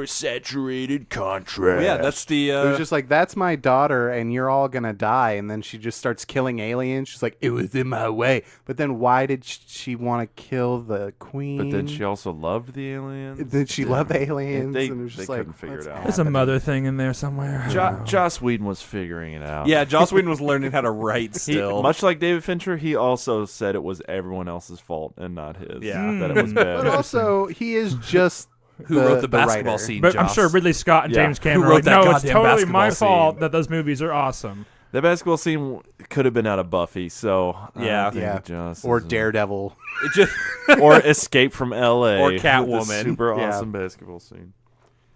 oversaturated contrast. yeah, that's the. It was just like, that's my daughter, and you're all gonna die. And then she just starts killing aliens. She's like, it was in my way. But then why did she want to kill the queen? But then she also loved the aliens. Did she love the aliens? They- and it was just they like, couldn't figure what's it out. There's a happening? mother thing in there somewhere. Joss Whedon was figuring it out. yeah, Joss Whedon was learning how to write He, still. much like David Fincher, he also said it was everyone else's fault and not his. Yeah. that it was bad. But also, he is just who wrote the basketball writer. scene? But I'm Joss? sure Ridley Scott and Yeah. James Cameron Who were wrote like, that no, it's goddamn totally my basketball fault scene? that those movies are awesome. That basketball scene could have been out of Buffy, so I Yeah. don't think Yeah. Joss Or is- Daredevil. It just or Escape from L.A. Or with Catwoman. the super Yeah. awesome basketball scene.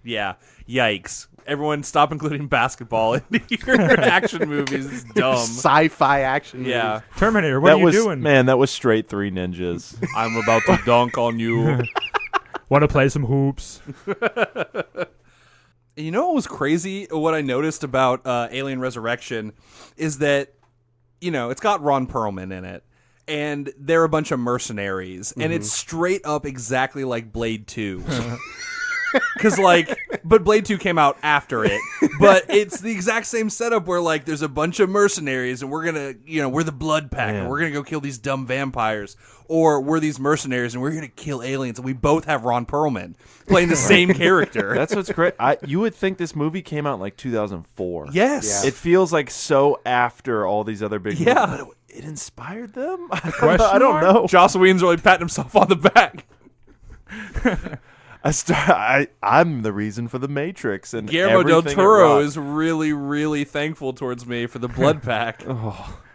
yeah, yikes! Everyone, stop including basketball into your action movies. It's dumb. Sci-fi action. Yeah, movies. Terminator, what that are you was doing? man. That was straight Three Ninjas. I'm about to dunk on you. Want to play some hoops? You know what was crazy? What I noticed about Alien Resurrection is that, it's got Ron Perlman in it, and they're a bunch of mercenaries, and it's straight up exactly like Blade 2. Because, but Blade 2 came out after it. But it's the exact same setup where, there's a bunch of mercenaries, and we're going to, we're the blood pack, and Man. we're going to go kill these dumb vampires. Or we're these mercenaries, and we're going to kill aliens. And we both have Ron Perlman playing the same character. That's what's great. You would think this movie came out in 2004. Yes. It feels like so after all these other big Yeah. movies. it inspired them. Question I don't mark? know. Joss Whedon's really patting himself on the back. I'm the reason for the Matrix, and Guillermo del everything it Toro wrought. is really, really thankful towards me for the blood pack.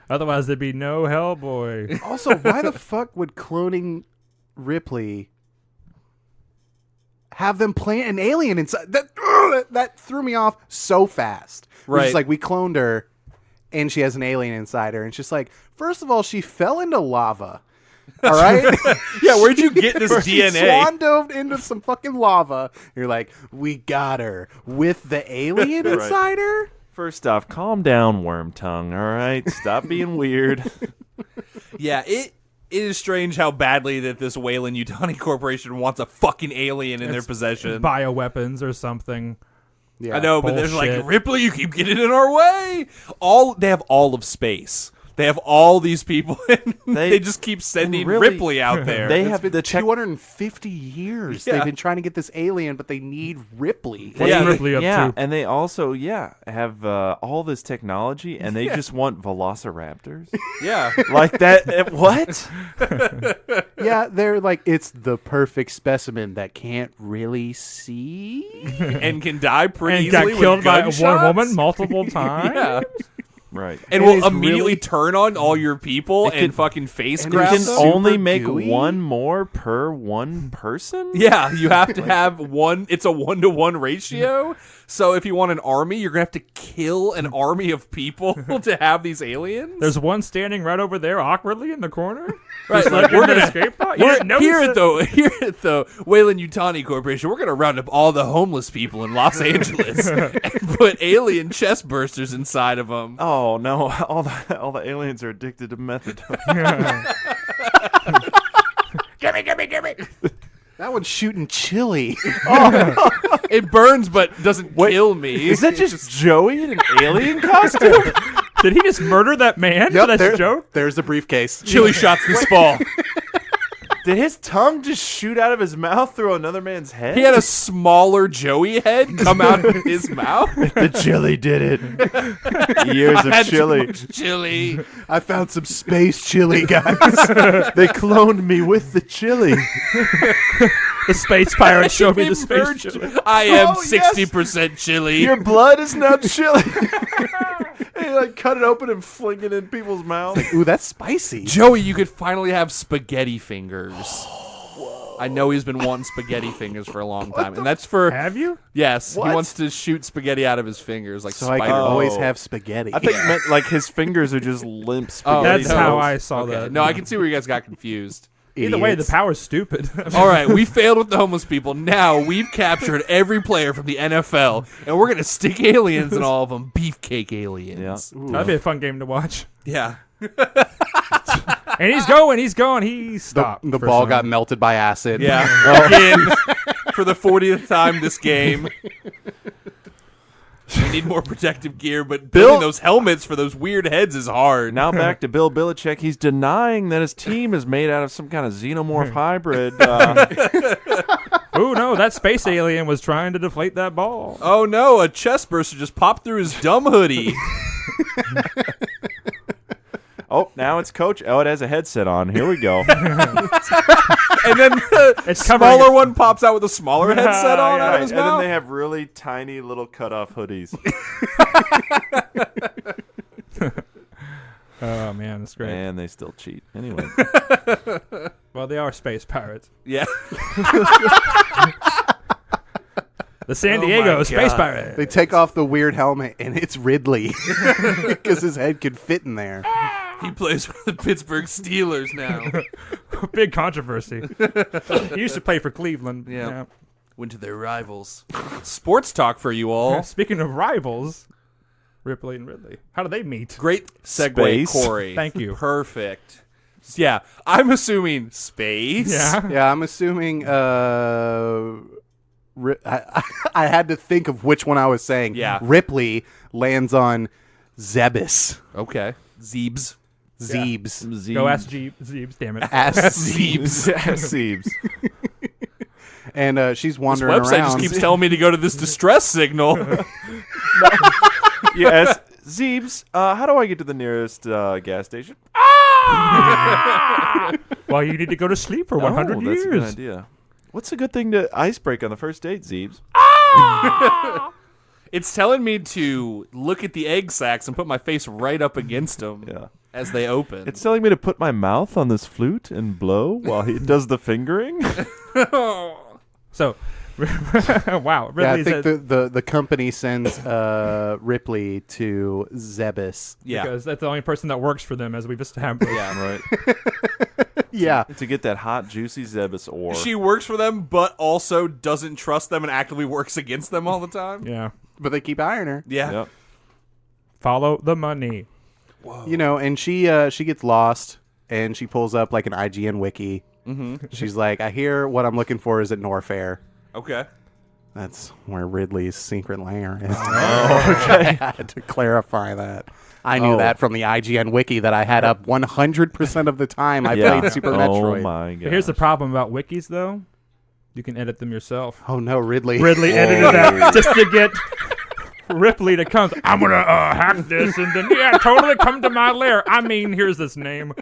Otherwise, there'd be no Hellboy. Also, why the fuck would cloning Ripley have them plant an alien inside? That threw me off so fast. Right. It's like we cloned her, and she has an alien inside her, and it's just like, first of all, she fell into lava. All right. Yeah, where'd you get this She DNA? swan dove into some fucking lava. You're like, we got her with the alien Right. inside her. First off, calm down, worm tongue. All right, stop being weird. Yeah, it is strange how badly that this Wayland Yutani Corporation wants a fucking alien in their possession. Bioweapons or something. Yeah. I know, but they're like, Bullshit. Ripley, you keep getting in our way. They have all of space. They have all these people, and they just keep sending really- Ripley out there. They It's have been the 250 years. Yeah. They've been trying to get this alien, but they need Ripley. What's Yeah, Ripley up yeah, to? and they also have all this technology, and they just want velociraptors Yeah. like that. What? Yeah, they're like, it's the perfect specimen that can't really see. And can die pretty And got easily killed with by gunshots. one woman multiple times. Yeah. Right. And It will is immediately really- turn on all your people It can- and fucking face and You grab can them. Super only make gooey? one more per one person. Yeah, you have to have one. It's a 1-to-1 ratio. So if you want an army, you're gonna have to kill an army of people to have these aliens. There's one standing right over there, awkwardly in the corner. Right, Just like, we're we're gonna gonna- escape pod. You We're, didn't notice here it? at the here at the Wayland Yutani Corporation, we're gonna round up all the homeless people in Los Angeles and put alien chest bursters inside of them. Oh no! All the aliens are addicted to methadone. That one's shooting chili. It burns but doesn't kill me. Is that just Joey in an alien costume? Did he just murder that man for that joke? There's the briefcase. chili shots this fall? Did his tongue just shoot out of his mouth through another man's head? He had a smaller Joey head come out of his mouth. The chili did it. Years I had of too chili. much chili. I found some space chili, guys. They cloned me with the chili. The space pirate showed me We the space merged- chili. I am Oh, yes. 60% chili. Your blood is now chili. And you like cut it open and fling it in people's mouths. Ooh, that's spicy. Joey, you could finally have spaghetti fingers. I know he's been wanting spaghetti fingers for a long time, and that's for Have you? yes. What? He wants to shoot spaghetti out of his fingers like So I Spider. can always Oh. have spaghetti. I think it meant like his fingers are just limp Oh, spaghetti. That's how noodles. I saw Okay. that. No, I can see where you guys got confused. Either way, the Idiots. power's stupid. All right, we failed with the homeless people. Now we've captured every player from the NFL, and we're gonna stick aliens in all of them. Beefcake aliens. Yeah. That'd be a fun game to watch. Yeah. And he's going. He stopped. The for ball some- got melted by acid. Yeah. Again, for the 40th time this game. We need more protective gear, but building those helmets for those weird heads is hard. Now back to Bill Belichick. He's denying that his team is made out of some kind of xenomorph hybrid. Oh no, that space alien was trying to deflate that ball. Oh no, a chest burster just popped through his dumb hoodie. Oh, now it's Coach. Oh, it has a headset on. Here we go. And then the It's covering smaller it. one pops out with a smaller headset on out Right, of his and then mouth. they have really tiny little cut-off hoodies. Oh man, that's great. And they still cheat. Anyway. Well, they are space pirates. Yeah. The San Oh Diego my space God. pirate. They take off the weird helmet, and it's Ridley because his head could fit in there. He plays for the Pittsburgh Steelers now. Big controversy. He used to play for Cleveland. Yeah. Went to their rivals. Sports talk for you all. Speaking of rivals, Ripley and Ridley. How do they meet? Great segue, Space. Corey. Thank you. Perfect. Yeah, I'm assuming space. Yeah. Yeah, I'm assuming. I had to think of which one I was saying. Yeah. Ripley lands on Zebus. Okay. Zeebs. Zeebs. Go ask Zeebs, damn it. Ass Zeebs. Seebs. And she's This wandering website around. just keeps telling me to go to this distress signal. Yes. Zeebs, how do I get to the nearest gas station? Well, you need to go to sleep for 100 That's a good years. idea. What's a good thing to ice break on the first date, Zeebs? It's telling me to look at the egg sacs and put my face right up against them Yeah. as they open. It's telling me to put my mouth on this flute and blow while he does the fingering. So, wow. Yeah, I Ridley think says, the company sends Ripley to Zebus. yeah. because that's the only person that works for them, as we've established. Yeah. Right. Yeah. To get that hot, juicy Zebus ore. She works for them, but also doesn't trust them and actively works against them all the time. Yeah. But they keep hiring her. Yeah. Yep. Follow the money. You know, and she gets lost, and she pulls up like an IGN wiki. Mm-hmm. She's like, I hear what I'm looking for is at Norfair. Okay. That's where Ridley's secret lair is. Oh, okay. I had to clarify that. I knew Oh. that from the IGN wiki that I had up 100% of the time I Yeah. played Super Oh Metroid. my god. Here's the problem about wikis, though. You can edit them yourself. Oh no, Ridley. Ridley edited that just to get Ripley to come. I'm going to hack this and then, yeah, totally come to my lair. I mean, here's this name.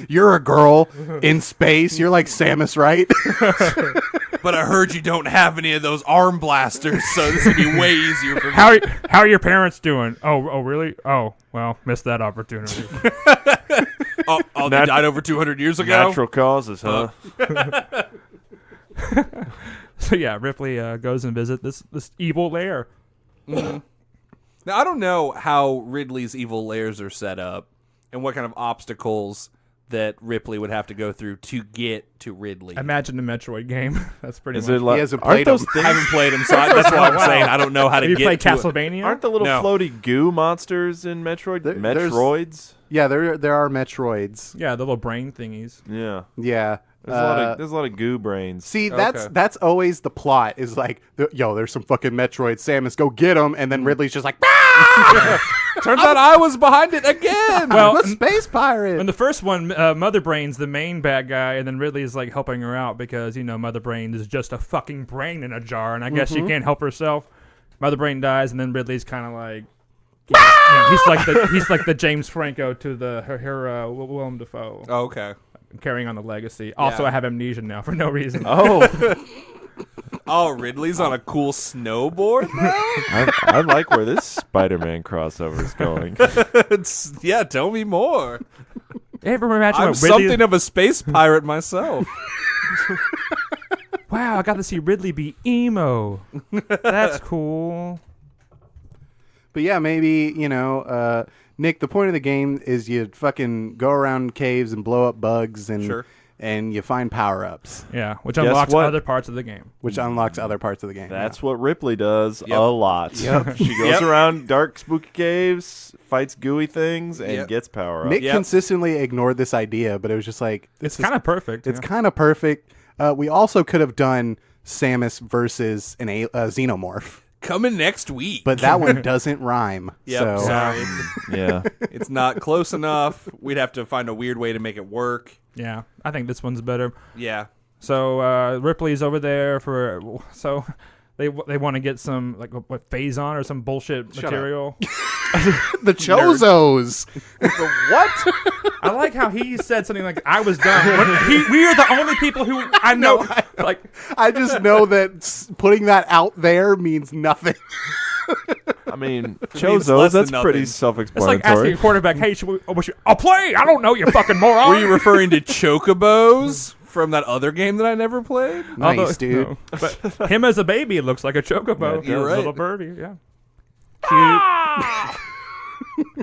You're a girl in space. You're like Samus, right? But I heard you don't have any of those arm blasters, so this would be way easier for me. How are your parents doing? Oh, really? Oh, well, missed that opportunity. Oh, they died over 200 years ago? Natural causes, huh? So yeah, Ripley goes and visits this evil lair. Now, I don't know how Ridley's evil lairs are set up and what kind of obstacles that Ripley would have to go through to get to Ridley. Imagine the Metroid game. That's pretty Is much. it like, hasn't aren't played those them. I things? haven't played him, so that's what I'm saying. I don't know how to Have you get played to it. Castlevania? Aren't the little No. floaty goo monsters in Metroid? There's- Metroids? Yeah, there are Metroids. Yeah, the little brain thingies. Yeah. Yeah. There's a lot of goo brains. See, Okay. that's always the plot. Is like, yo, there's some fucking Metroid. Samus, go get them, and then Ridley's just like, Turns out I was behind it again. Well, I'm a space pirate. In the first one, Mother Brain's the main bad guy, and then Ridley is like helping her out because Mother Brain is just a fucking brain in a jar, and I guess she can't help herself. Mother Brain dies, and then Ridley's kind of like, he's like the James Franco to her Willem Dafoe, Oh, okay. carrying on the legacy. Also, Yeah. I have amnesia now for no reason. Oh, Oh, Ridley's on a cool snowboard now? I like where this Spider-Man crossover is going. Yeah, tell me more. Ever imagine I'm what Ridley? something of a space pirate myself. Wow, I got to see Ridley be emo. That's cool. But yeah, maybe, Nick, the point of the game is you fucking go around caves and blow up bugs and Sure. and you find power-ups, Yeah, which Guess unlocks what? other parts of the game. which unlocks other parts of the game. That's what Ripley does Yep. a lot. She goes Yep. around dark, spooky caves, fights gooey things, and Yep. gets power up. Nick Yep. consistently ignored this idea, but it was just like, It's kind of perfect. it's kind of perfect. We also could have done Samus versus an xenomorph, Coming next week. but that one doesn't rhyme. Yep, So sorry. Yeah. It's not close enough. We'd have to find a weird way to make it work. Yeah, I think this one's better. Yeah. So Ripley's over there so they want to get some what Phazon or some bullshit Shut material. the Chozos. What? I like how he said something like I was done. We are the only people who I know. Like I just know that putting that out there means nothing. I mean, means Chozos, less than that's pretty nothing. it's like asking self-explanatory. a quarterback, "Hey, I'll play." I don't know, you fucking moron. Were you referring to Chocobos from that other game that I never played? Nice, dude. No. But him as a baby looks like a chocobo. You're right. Little birdie, yeah. Cute.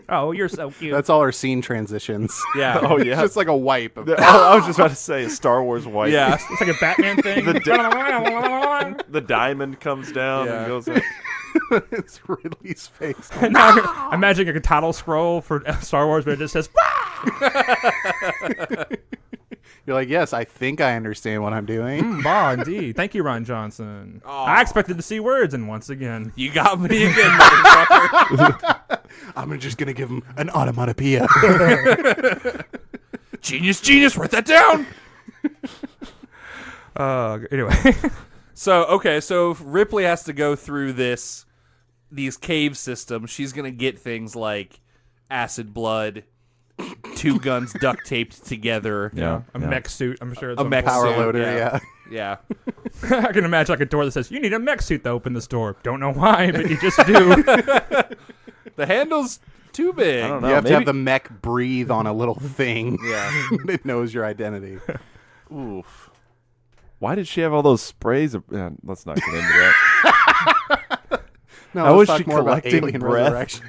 Oh, you're so cute. That's all our scene transitions. Yeah. Oh, It's yeah. just like a wipe. Of I was just about to say a Star Wars white. Yeah. It's like a Batman thing. The diamond comes down Yeah. and goes like, it's Ridley's face. Now, imagine a title scroll for Star Wars, but it just says, You're like, yes, I think I understand what I'm doing. "Bah, indeed." Thank you, Ron Johnson. Aw. I expected to see words, and once again, You got me again, motherfucker. I'm just gonna give him an onomatopoeia. Genius, write that down. anyway. So if Ripley has to go through these cave systems, she's gonna get things like acid blood two guns duct taped together. Yeah. A mech suit. I'm sure it's A on mech board. Power suit, loader, yeah. yeah. Yeah. I can imagine like a door that says, "You need a mech suit to open this door." Don't know why, but you just do. The handle's too big. I don't know. You have to maybe- have the mech breathe on a little thing. Yeah. It knows your identity. Oof. Why did she have all those sprays? Let's not get into that. No, How let's was talk she more about collecting Alien breath? Resurrection.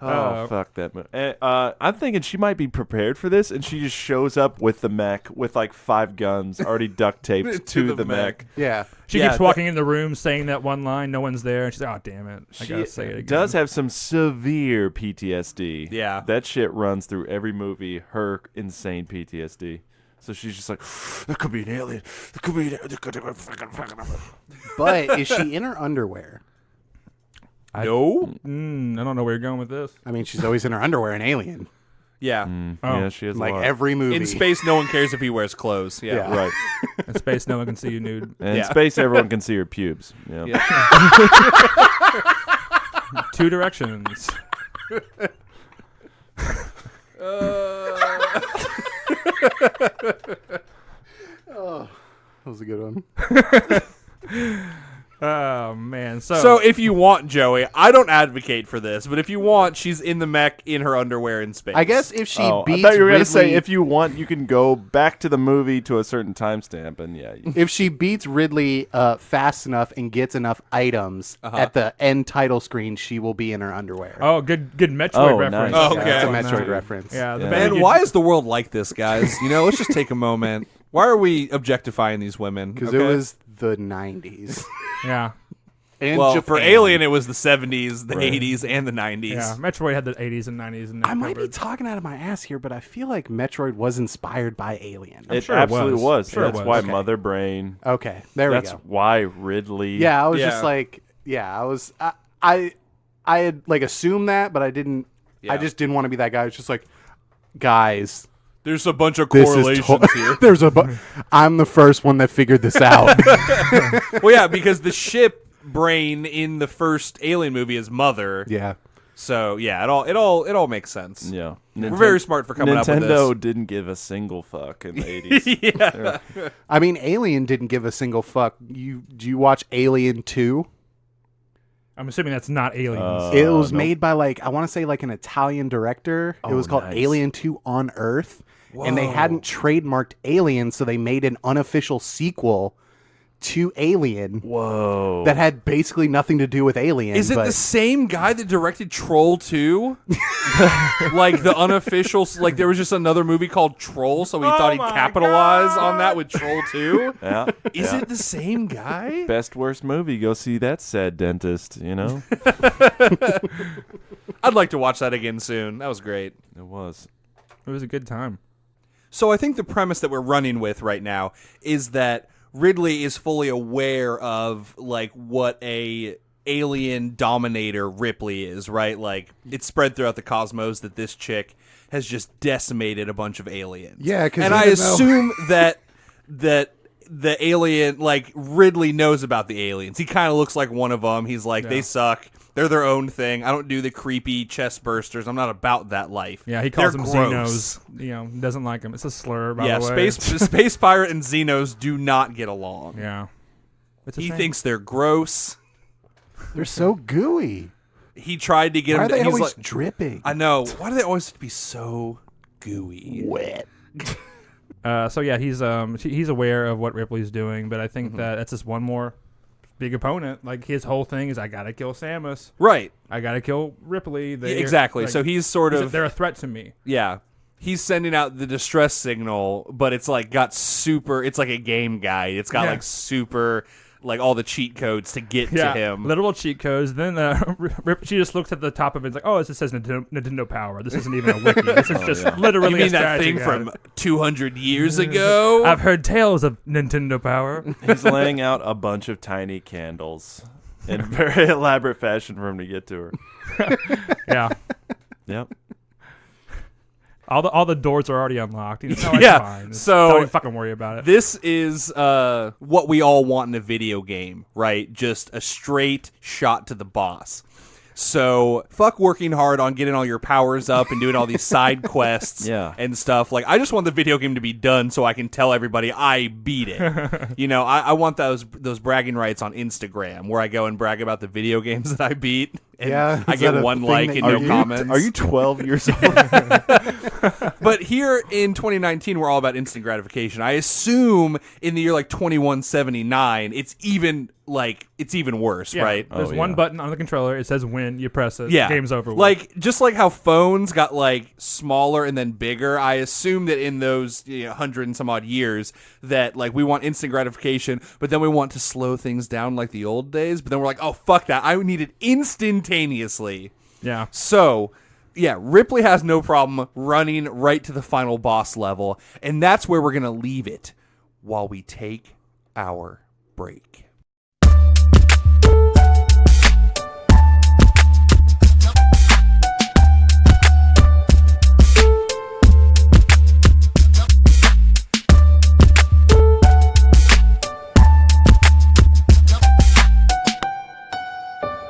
Oh, fuck that movie. I'm thinking she might be prepared for this, and she just shows up with the mech with like 5 guns already duct taped to the mech. Yeah. She Yeah, keeps walking in the room saying that one line. No one's there. And she's like, "Oh, damn it! I gotta say it again." Does have some severe PTSD. Yeah. That shit runs through every movie, her insane PTSD. So she's just like, that could be an alien. That could be But is she in her underwear? No. I don't know where you're going with this. I mean, she's always in her underwear in Alien. Yeah. Oh. Yeah, she has Like a lot. every movie. In space, no one cares if he wears clothes. Yeah. Yeah. Right. In space, no one can see you nude. And in Yeah. space, everyone can see her pubes. Yeah. Yeah. 2 directions. That was a good one. Oh man. So if you want, Joey, I don't advocate for this, but if you want, she's in the mech in her underwear in space. I guess if she I beats thought you were Ridley, to say if you want, you can go back to the movie to a certain timestamp, and yeah, if she beats Ridley fast enough and gets enough items at the end title screen, she will be in her underwear. Oh, good Metroid Oh, reference. nice. Oh, okay. That's a Yeah, Metroid nice. reference. Yeah, the Yeah. band Man, why is the world like this, guys? Let's just take a moment. Why are we objectifying these women? Because Okay? it was the 90s. Yeah, And well, Japan. for Alien, it was the 70s, the Right. 80s, and the 90s. yeah. Metroid had the 80s and 90s, and I might be talking out of my ass here, but I feel like Metroid was inspired by Alien. it sure it absolutely was. was. Sure it That's was. why Okay. Mother Brain. Okay, there That's we go. why Ridley. Yeah, I was Yeah. just like, I was, I had like assumed that, but I didn't. Yeah. I just didn't want to be that guy. It's just like, guys, There's a bunch of this correlations is here. there's I'm the first one that figured this out. Well, yeah, because the ship brain in the first Alien movie is Mother. Yeah. So yeah, it all makes sense. Yeah. We're very smart for coming up with Nintendo this. didn't give a single fuck in the 80s. Yeah. I mean, Alien didn't give a single fuck. Do you watch Alien 2? I'm assuming that's not Aliens. It was nope. made by I want to say an Italian director. It Oh, was called nice. Alien 2 on Earth. And they Whoa. hadn't trademarked Alien, so they made an unofficial sequel to Alien Whoa. that had basically nothing to do with Alien. Is it but the same guy that directed Troll 2? Like the unofficial, like there was just another movie called Troll, so he thought he'd my capitalize God. on that with Troll 2? Yeah. Is yeah. it the same guy? Best worst movie? Go see that sad dentist. You know, I'd like to watch that again soon. That was great. it was. It was a good time. So I think the premise that we're running with right now is that Ridley is fully aware of like what a alien dominator Ripley is, right? Like it's spread throughout the cosmos that this chick has just decimated a bunch of aliens. Yeah, 'cause and I even though- assume that the alien, like Ridley knows about the aliens. He kind of looks like one of them. He's like, they suck. They're their own thing. I don't do the creepy chest bursters. I'm not about that life. Yeah, he calls They're them gross. Xenos. Doesn't like them. It's a slur, by Yeah, the way. space pirate and Xenos do not get along. Yeah. It's a He shame. thinks they're gross. They're so gooey. He tried to get Why him. are they He's always like, dripping? I know. Why do they always have to be so gooey? Wet. So yeah, he's aware of what Ripley's doing, but I think Mm-hmm. that that's just one more big opponent. Like his whole thing is, I gotta kill Samus. Right. I gotta kill Ripley. Exactly. Like, So he's sort of they're a threat to me. yeah. He's sending out the distress signal, but it's like got super. It's like a game guide. It's got Yeah. like super, like all the cheat codes to get Yeah, to him. literal cheat codes. Then she just looks at the top of it. It's like, oh, it says Nintendo Power. This isn't even a wiki. This is just literally. You mean a that strategy thing guide. from 200 years ago? I've heard tales of Nintendo Power. He's laying out a bunch of tiny candles in a very elaborate fashion for him to get to her. Yeah. Yep. All the doors are already unlocked. It's Yeah, fine. so- don't even fucking worry about it. This is what we all want in a video game, right? Just a straight shot to the boss. So fuck working hard on getting all your powers up and doing all these side quests and stuff. Like, I just want the video game to be done so I can tell everybody I beat it. I want those bragging rights on Instagram where I go and brag about the video games that I beat. And I get one like and no comments. Are you 12 years old? But here in 2019, we're all about instant gratification. I assume in the year like 2179, it's even worse, right? There's one button on the controller. It says win. You press it. Yeah. Game's over with. Like, just like how phones got like smaller and then bigger, I assume that in those 100 and some odd years that like we want instant gratification, but then we want to slow things down like the old days. But then we're like, oh, fuck that. I need it instantaneously. Yeah. So, yeah, Ripley has no problem running right to the final boss level, and that's where we're going to leave it while we take our break.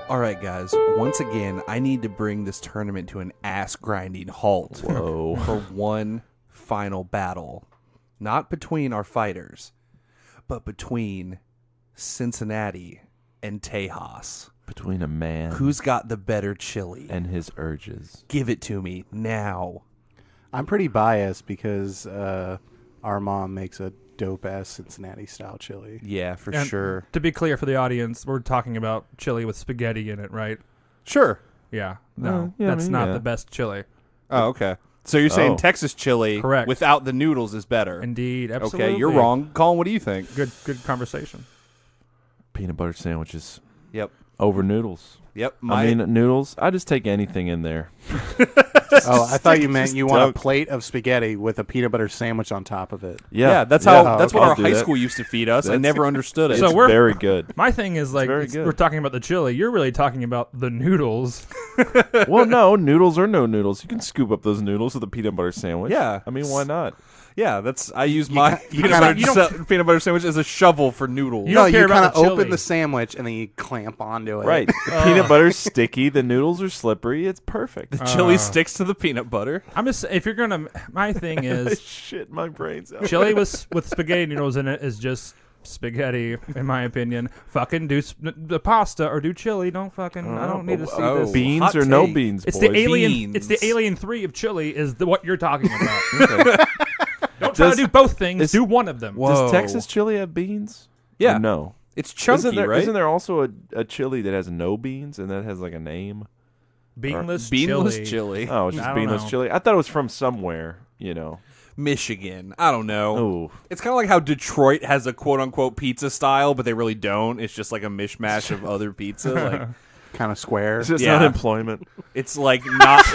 All right, guys, once again, I need to bring this tournament to an ass-grinding halt. Whoa. For one final battle. Not between our fighters, but between Cincinnati and Tejas. Between a man Who's got the better chili? and his urges. Give it to me now. I'm pretty biased because our mom makes a dope-ass Cincinnati-style chili. Yeah, for And sure. To be clear for the audience, we're talking about chili with spaghetti in it, right? Sure. Yeah. No, yeah, that's not yeah. the best chili. Oh, okay. So you're saying Oh. Texas chili Correct. without the noodles is better? Indeed, absolutely. Okay, you're wrong. Colin, what do you think? Good conversation. Peanut butter sandwiches Yep. over noodles. Yep. I mean, noodles, I just take anything in there. Oh, I thought you meant you want a dunk. plate of spaghetti with a peanut butter sandwich on top of it. Yeah, that's Yeah. how. That's okay. what I'll our do high that. school used to feed us. I That's- never understood it. So It's we're- very good. My thing is like very good. we're talking about the chili. You're really talking about the noodles. Well, no, noodles or no noodles. You can scoop up those noodles with a peanut butter sandwich. Yeah. I mean, why not? Yeah, that's. I use my you peanut butter sandwich as a shovel for noodles. You No, don't care you about kind of the open chili. the sandwich and then you clamp onto it. Right. Peanut butter's sticky. The noodles are slippery. It's perfect. The chili sticks to the peanut butter. I'm just if you're gonna. My thing is Shit, my brain's out. chili with spaghetti noodles in it is just spaghetti, in my opinion. Fucking do the pasta or do chili. Don't fucking. I don't need to see this. Beans Hot or no take. beans, It's boys? the alien. Beans. It's the Alien 3 of chili. Is what you're talking about? Okay. Don't try to do both things. is- Do one of them. Whoa. Does Texas chili have beans? Yeah. Or no. It's chunky, right? Isn't there also a chili that has no beans and that has like a name? Beanless, Beanless chili. Oh, it's I just don't beanless know. chili. I thought it was from somewhere, Michigan. I don't know. Oh, It's kind of like how Detroit has a quote-unquote pizza style, but they really don't. It's just like a mishmash of other pizza. Like Kind of square. it's just Yeah. unemployment. it's like not.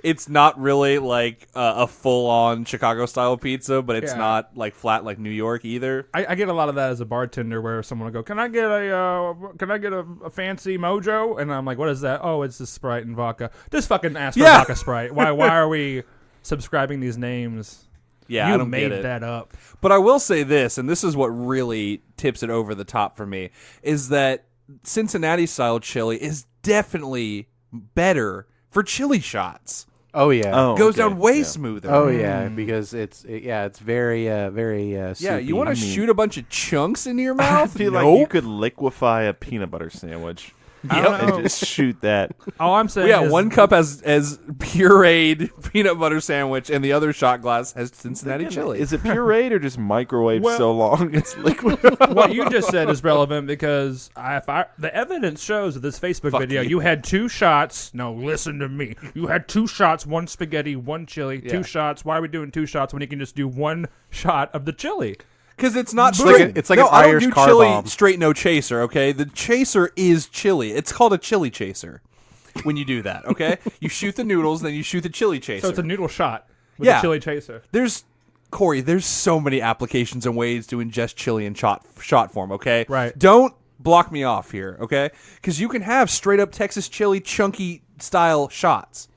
It's not really like a full-on Chicago-style pizza, but it's Yeah. not like flat like New York either. I get a lot of that as a bartender, where someone will go, "Can I get a fancy mojo?" And I'm like, "What is that?" "Oh, it's just Sprite and vodka." Just fucking ask for Yeah. vodka Sprite. Why are we subscribing these names? Yeah, you I don't made get it. that up. But I will say this, and this is what really tips it over the top for me, is that Cincinnati-style chili is definitely better for chili shots. Oh yeah. Oh, Goes okay. down way Yeah. smoother. Oh yeah, because it's very Yeah, soupy. you want to shoot a bunch of chunks into your I mouth? feel Nope. like you could liquefy a peanut butter sandwich I don't know. and just shoot that. All I'm saying Yeah, is one cup has pureed peanut butter sandwich, and the other shot glass has Cincinnati chili. Is it pureed or just microwaved Well- so long it's liquid? what you just said is relevant because the evidence shows that this Facebook Fuck video, you. you had 2 shots. No, listen to me. You had 2 shots, 1 spaghetti, 1 chili, Yeah. 2 shots. Why are we doing 2 shots when you can just do 1 shot of the chili? Because it's not It's straight. like it's like no, an I don't Irish do car chili bomb. straight, no chaser. Okay, the chaser is chili. It's called a chili chaser. When you do that, okay, you shoot the noodles, then you shoot the chili chaser. So it's a noodle shot with Yeah. a chili chaser. Corey, there's so many applications and ways to ingest chili in shot form, okay? Right. Don't block me off here, okay? Because you can have straight up Texas chili chunky style shots.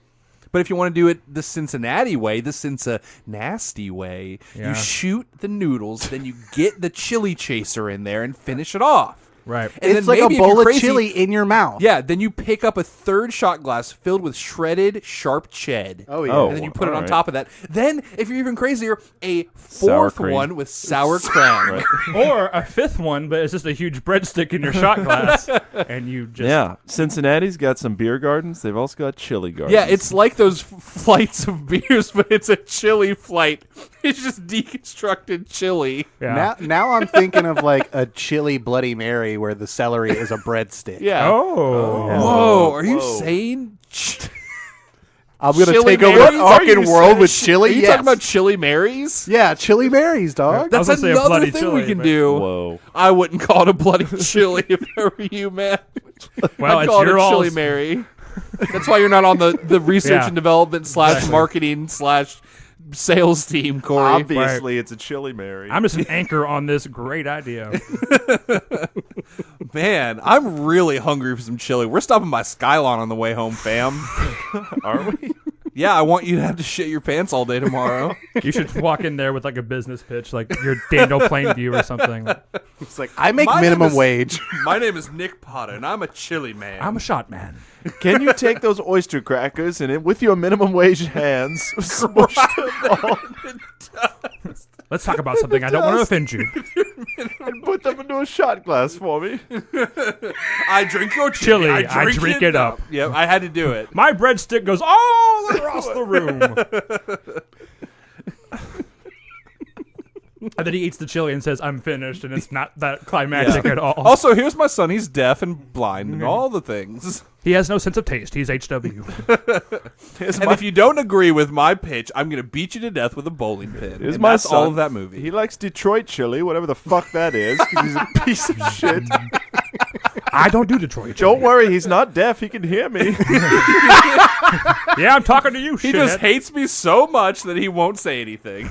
But if you want to do it the Cincinnati way, the Cincinnati way, Yeah. you shoot the noodles, then you get the chili chaser in there and finish it off. Right. And It's then like a maybe if you're bowl of crazy- chili in your mouth. Yeah, then you pick up a third shot glass filled with shredded sharp ched. Oh, yeah. Oh. And then you put it on alright. top of that. Then, if you're even crazier, a Sour fourth cream. one with sour cream. Or a fifth one, but it's just a huge breadstick in your shot glass, and you just Yeah, Cincinnati's got some beer gardens. They've also got chili gardens. Yeah, it's like those flights of beers, but it's a chili flight. It's just deconstructed chili. yeah. Now I'm thinking of like a chili Bloody Mary where the celery is a breadstick. Yeah. Oh. Whoa, are you Whoa. saying I'm gonna Chili take over the Marys? Are fucking you world saying- with chili. Are you Yes. talking about Chili Marys? Yeah, Chili Marys, dog. That's gonna say a another bloody thing chili, we can but- do. Whoa. I wouldn't call it a bloody chili if I were you, man. Well, I'd it's call it your a Chili all's. Mary. That's why you're not on the research Yeah. and development / marketing / sales team, Corey. Obviously, it's a chili Mary. I'm just an anchor on this great idea. Man, I'm really hungry for some chili. We're stopping by Skylon on the way home, fam. Aren't we? Yeah, I want you to have to shit your pants all day tomorrow. You should walk in there with like a business pitch, like you're Daniel Plainview or something. It's like I make My minimum name is- wage. My name is Nick Potter, and I'm a chili man. I'm a shot man. Can you take those oyster crackers and with your minimum wage hands, smush them all Let's talk about something. I don't want to offend you. and put them into a shot glass for me? I drink your Chili, chili. I drink it up. Yep, I had to do it. My breadstick goes all across the room. And then he eats the chili and says, "I'm finished," and it's not that climactic Yeah. at all. Also, here's my son. He's deaf and blind and all the things. He has no sense of taste. He's HW. And if you don't agree with my pitch, I'm going to beat you to death with a bowling pin. Here's And my that's all son. of that movie. He likes Detroit chili, whatever the fuck that is, 'cause he's a piece of shit. I don't do Detroit. Don't worry, he's not deaf. He can hear me. Yeah, I'm talking to you. He just shithead. hates me so much that he won't say anything.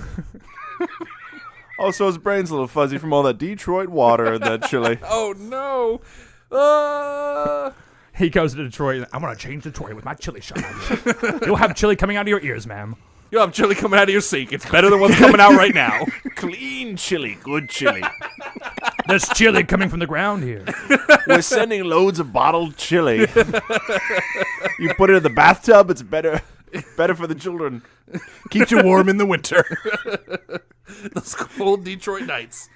Also, his brain's a little fuzzy from all that Detroit water and that chili. Oh, no. He goes to Detroit. I'm gonna change Detroit with my chili shot. You'll have chili coming out of your ears, ma'am. You'll have chili coming out of your sink. It's better than what's coming out right now. Clean chili, good chili. There's chili coming from the ground here. We're sending loads of bottled chili. You put it in the bathtub, it's better for the children. Keeps you warm in the winter. Those cold Detroit nights.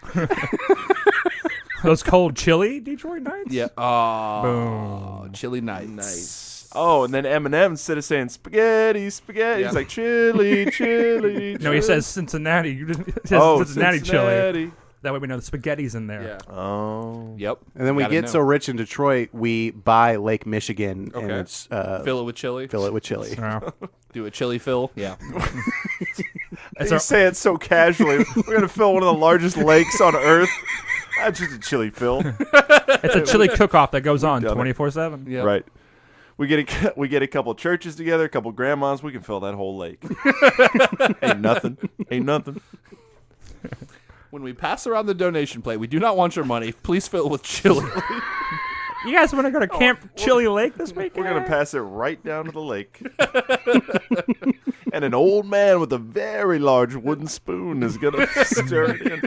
Those cold chili Detroit nights. Yeah. Oh, Boom. chili nights. Oh, and then Eminem, instead of saying spaghetti, spaghetti, Yeah. he's like chili, chili. No, he chili. says Cincinnati. You didn't. He says Oh, Cincinnati chili. Cincinnati. That way we know the spaghetti's in there. Yeah. Oh. Yep. And then we Gotta get know. so rich in Detroit, we buy Lake Michigan and Okay. it's Fill it with chili. fill it with chili. Yeah. Do a chili fill. Yeah. It's You our- say it so casually. We're going to fill one of the largest lakes on Earth. That's just a chili fill. It's a chili cook-off that goes on done it. 24/7. Yeah. Right. We get a couple churches together, a couple grandmas. We can fill that whole lake. Ain't nothing. Ain't nothing. When we pass around the donation plate, we do not want your money. Please fill it with chili. You guys want to go to Camp Chili Lake this weekend? We're going to pass it right down to the lake. And an old man with a very large wooden spoon is going to stir it in.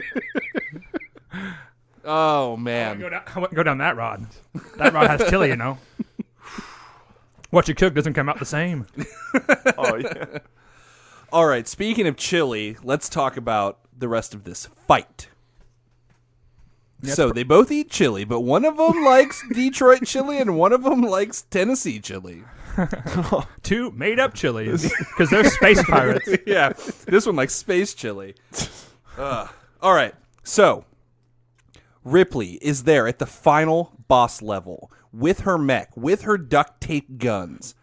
Oh, man. I wouldn't go down that rod. That rod has chili, you know. What you cook doesn't come out the same. Oh, yeah. All right. Speaking of chili, let's talk about the rest of this fight. So they both eat chili, but one of them likes Detroit chili and one of them likes Tennessee chili. Two made-up chilies because they're space pirates. Yeah, this one likes space chili. All right, so Ripley is there at the final boss level with her mech, with her duct tape guns,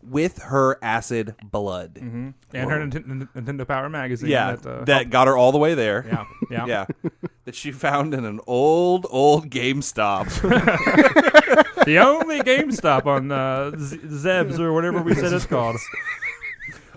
with her acid blood. And her Nintendo Power magazine. Yeah, that, that got her all the way there. yeah. Yeah, that she found in an old GameStop. The only GameStop on Zebs or whatever we said it's called.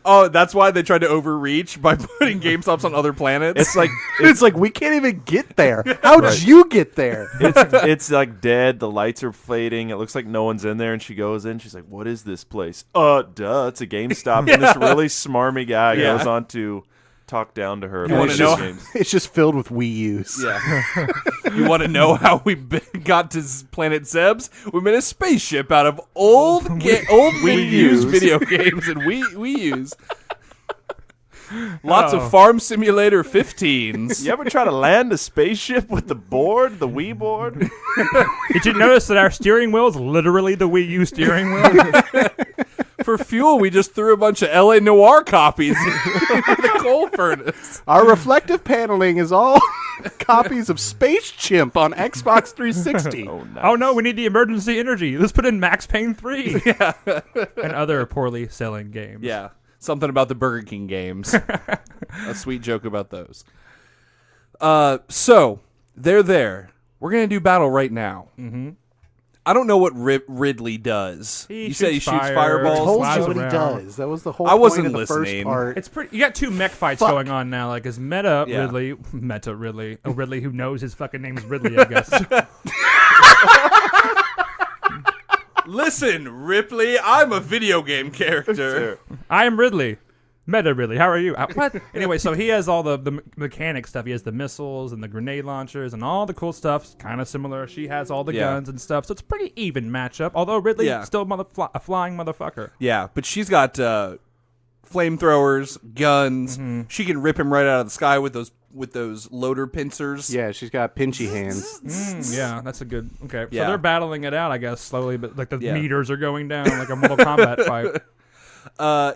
Oh, that's why they tried to overreach by putting GameStops on other planets. It's like we can't even get there. How'd you get there? It's like dead. The lights are fading. It looks like no one's in there. And she goes in. She's like, "What is this place?" Duh, it's a GameStop. And this really smarmy guy Yeah. goes on to talk down to her You about wanna video know- games. It's just filled with Wii U's. Yeah. You want to know how we got to planet Zebs? We made a spaceship out of old Wii used U's. video games and we use. Lots Oh. of Farm Simulator 15s. You ever try to land a spaceship with the board, the Wii board? Did you notice that our steering wheel is literally the Wii U steering wheel? For fuel, we just threw a bunch of LA Noire copies in the coal furnace. Our reflective paneling is all copies of Space Chimp on Xbox 360. Oh, nice. Oh no, we need the emergency energy. Let's put in Max Payne 3. Yeah. And other poorly selling games. Yeah. Something about the Burger King games. A sweet joke about those. So, they're there. We're going to do battle right now. Mm-hmm. I don't know what Ridley does. You said he shoots I fireballs? told Flies you what he around. does. That was the whole I wasn't point of the listening. first part. It's pretty. You got two mech fights Fuck. going on now. Like, is Meta Yeah. Ridley, a Ridley who knows his fucking name's Ridley, I guess. Listen, Ripley, I'm a video game character. I am Ridley. Meta Ridley, how are you? What? Anyway, so he has all the mechanic stuff. He has the missiles and the grenade launchers and all the cool stuff. Kind of similar. She has all the Yeah. guns and stuff. So it's a pretty even matchup. Although Ridley's Yeah. still a flying motherfucker. Yeah, but she's got flamethrowers, guns. Mm-hmm. She can rip him right out of the sky with those loader pincers. Yeah, she's got pinchy hands. Yeah, that's a good. Okay, Yeah. so they're battling it out, I guess, slowly, but like the Yeah. meters are going down like a Mortal Kombat fight.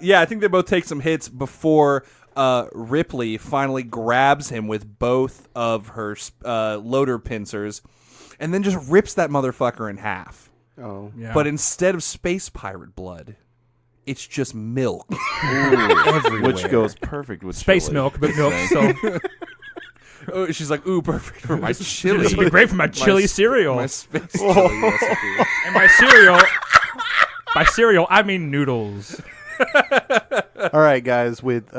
Yeah, I think they both take some hits before Ripley finally grabs him with both of her loader pincers and then just rips that motherfucker in half. Oh. Yeah. But instead of space pirate blood, it's just milk. Which goes perfect with space chili. milk, but milk still. Oh, she's like, ooh, perfect for my This chili. would be great for my chili My cereal. My space chili recipe. And my cereal. By cereal, I mean noodles. All right, guys. With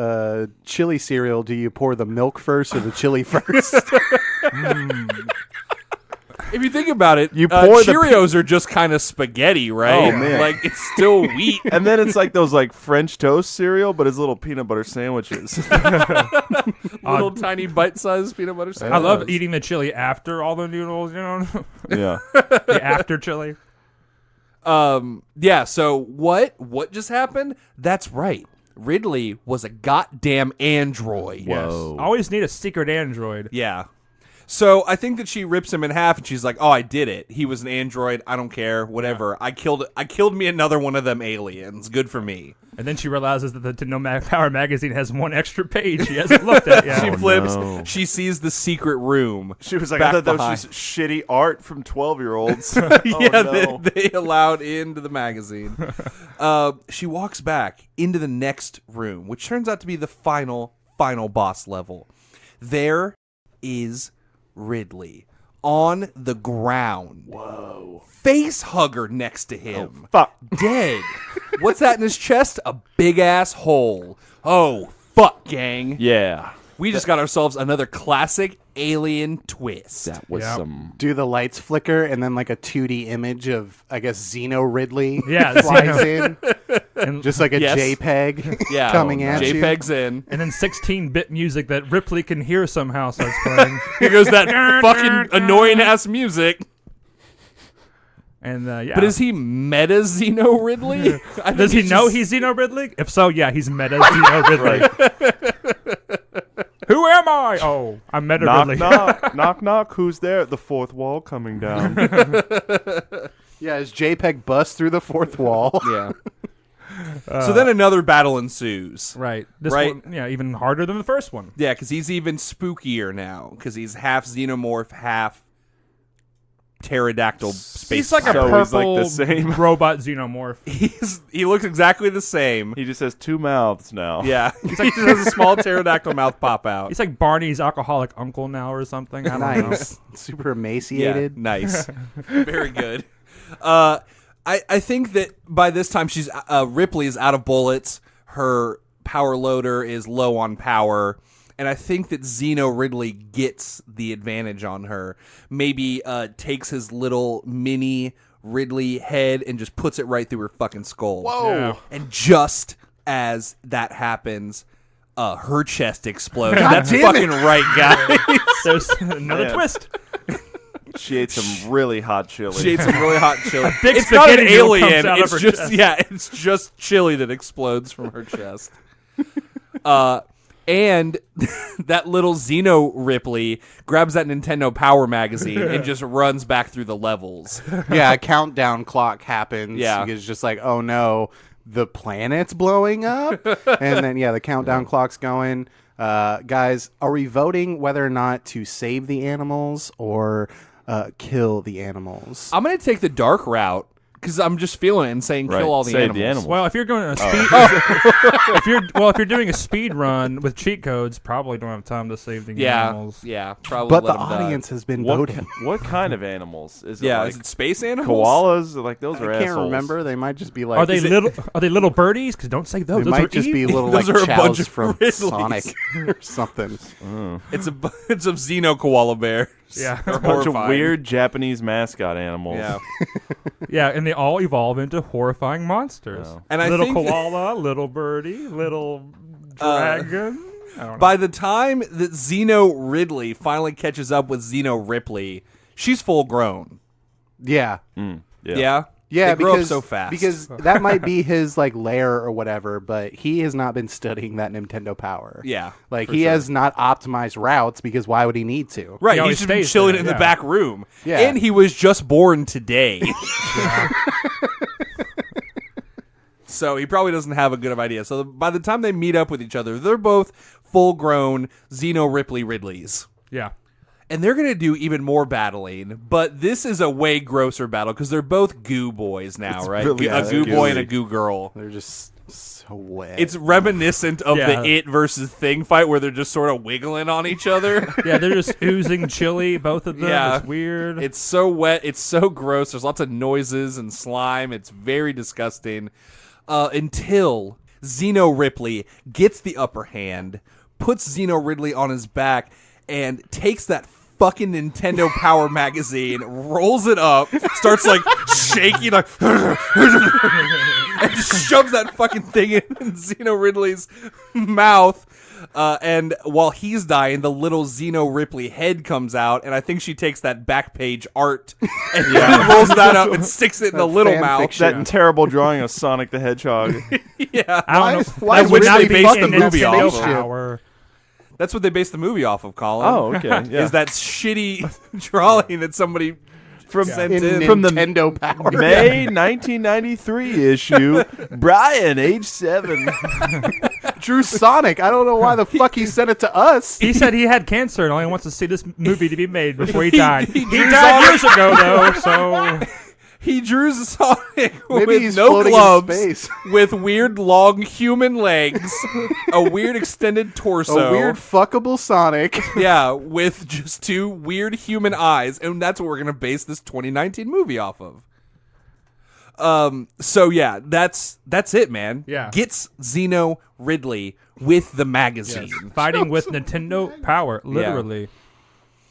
chili cereal, do you pour the milk first or the chili first? If you think about it, You pour the Cheerios are just kind of spaghetti, right? Oh, man. Like, it's still wheat. And then it's like those like French toast cereal, but it's little peanut butter sandwiches. Little tiny bite-sized peanut butter I sandwich. love eating the chili after all the noodles, you know? Yeah. The after chili. Yeah, so what just happened? That's right. Ridley was a goddamn android. Whoa. Always need a secret android. Yeah. So I think that she rips him in half and she's like, "Oh, I did it. He was an android. I don't care. Whatever. I killed me another one of them aliens. Good for me." And then she realizes that the To No Power magazine has one extra page she hasn't looked at yet. She flips. no. She sees the secret room. She was like, back I thought that behind. was just shitty art from 12-year-olds. Yeah, no. they allowed into the magazine. She walks back into the next room, which turns out to be the final boss level. There is Ridley on the ground. Whoa. Face hugger next to him. Fuck. Dead. What's that in his chest? A big ass hole. Oh, fuck, gang. Yeah. We just got ourselves another classic alien twist. That was Yeah. some... Do the lights flicker and then like a 2D image of, I guess, Xeno Ridley Yeah, flies in? And, Just like a Yes. JPEG Yeah. coming at you. JPEG's in. and then 16-bit music that Ripley can hear somehow starts playing. Here goes that fucking annoying ass music. And yeah. But is he meta Xeno Ridley? I think Does he he's know just- he's Xeno Ridley? If so, yeah, he's Meta Xeno Ridley. Who am I? Oh, I'm Meta Knock, Ridley. knock. Knock, knock. Who's there? The fourth wall coming down. Yeah, his JPEG busts through the fourth wall. Yeah. So then another battle ensues. Right. This Right. one, yeah, even harder than the first one. Yeah, because he's even spookier now. Because he's half xenomorph, half pterodactyl space. He's like a So purple he's like the same. robot xenomorph. He looks exactly the same. He just has two mouths now. Yeah, he just has a small pterodactyl mouth pop out. He's like Barney's alcoholic uncle now or something. I don't know. Nice. Super Yeah, emaciated. nice, very good. I think that by this time she's Ripley is out of bullets. Her power loader is low on power. And I think that Xeno Ridley gets the advantage on her. Maybe takes his little mini Ridley head and just puts it right through her fucking skull. Whoa. Yeah. And just as that happens, her chest explodes. That's fucking right, guys. There's another Man. twist. She ate some really hot chili. She ate some really hot chili. big It's not an spaghetti noodle comes alien. out of It's her just chest. it's just chili that explodes from her chest. And that little Xeno Ripley grabs that Nintendo Power magazine and just runs back through the levels. Yeah, a countdown clock happens. Yeah. Because it's just like, oh no, the planet's blowing up. And then, the countdown clock's going. Guys, are we voting whether or not to save the animals or kill the animals? I'm gonna take the dark route because I'm just feeling it and saying Right, kill all the save animals. the animals. Well, if you're going a speed, if you're doing a speed run with cheat codes, probably don't have time to save the animals. Yeah, probably. But let the 'em die. audience has been what, voting. what kind of animals? Is it Yeah, like is it space animals? koalas? Like those are I can't assholes. remember. They might just be like. Are they little birdies? Because don't say those. They Those are might just be evil. little Those like are a bunch chows of from Ridleys. Sonic or something. It's a bunch of Xeno koala bears. Yeah. They're A bunch of horrifying. weird Japanese mascot animals. Yeah, Yeah, and they all evolve into horrifying monsters. Oh. And I little think- koala, little birdie, little dragon. I don't know. by the time that Xeno Ridley finally catches up with Xeno Ripley, she's full grown. Yeah. Yeah, Yeah, they grow up because so fast. because that might be his like lair or whatever, but he has not been studying that Nintendo Power. Yeah, like for he sure. has not optimized routes because why would he need to? Right, He he's always just been stays chilling there, in the yeah. back room. Yeah. And he was just born today. So he probably doesn't have a good of idea. So by the time they meet up with each other, they're both full-grown Xeno Ripley Ridleys. yeah. And they're going to do even more battling, but this is a way grosser battle because they're both goo boys now, It's right? really A goo boy and a gooey. goo girl. They're just so wet. It's reminiscent of Yeah. the It versus Thing fight where they're just sort of wiggling on each other. Yeah, they're just oozing chili, both of them. Yeah. It's weird. It's so wet. It's so gross. There's lots of noises and slime. It's very disgusting. Until Xeno Ripley gets the upper hand, puts Xeno Ridley on his back, and takes that fucking Nintendo Power magazine, rolls it up, starts like shaking, like, and just shoves that fucking thing in Xeno Ridley's mouth. And while he's dying, the little Xeno Ripley head comes out, and I think she takes that back page art and rolls that up and sticks it in the little fan mouth. fiction. That terrible drawing of Sonic the Hedgehog. Yeah, I don't know. why That would would not they be base in the movie Nintendo off of? Power. that's what they based the movie off of, Colin. Oh, okay. Yeah. Is that shitty drawing that somebody from sent in in? from the Nintendo Power. May 1993 issue? Brian, age 7. Drew Sonic. I don't know why the fuck he sent it to us. He said he had cancer and only wants to see this movie to be made before he He- died. he He drew died Sonic- years ago, though, so... He drew Sonic Maybe with he's no floating in gloves, space. with weird long human legs, a weird extended torso, A weird fuckable Sonic. yeah, with just two weird human eyes, and that's what we're gonna base this 2019 movie off of. So yeah, that's it, man. Yeah. Gets Xeno Ridley with the magazine. Fighting with Nintendo Power, literally.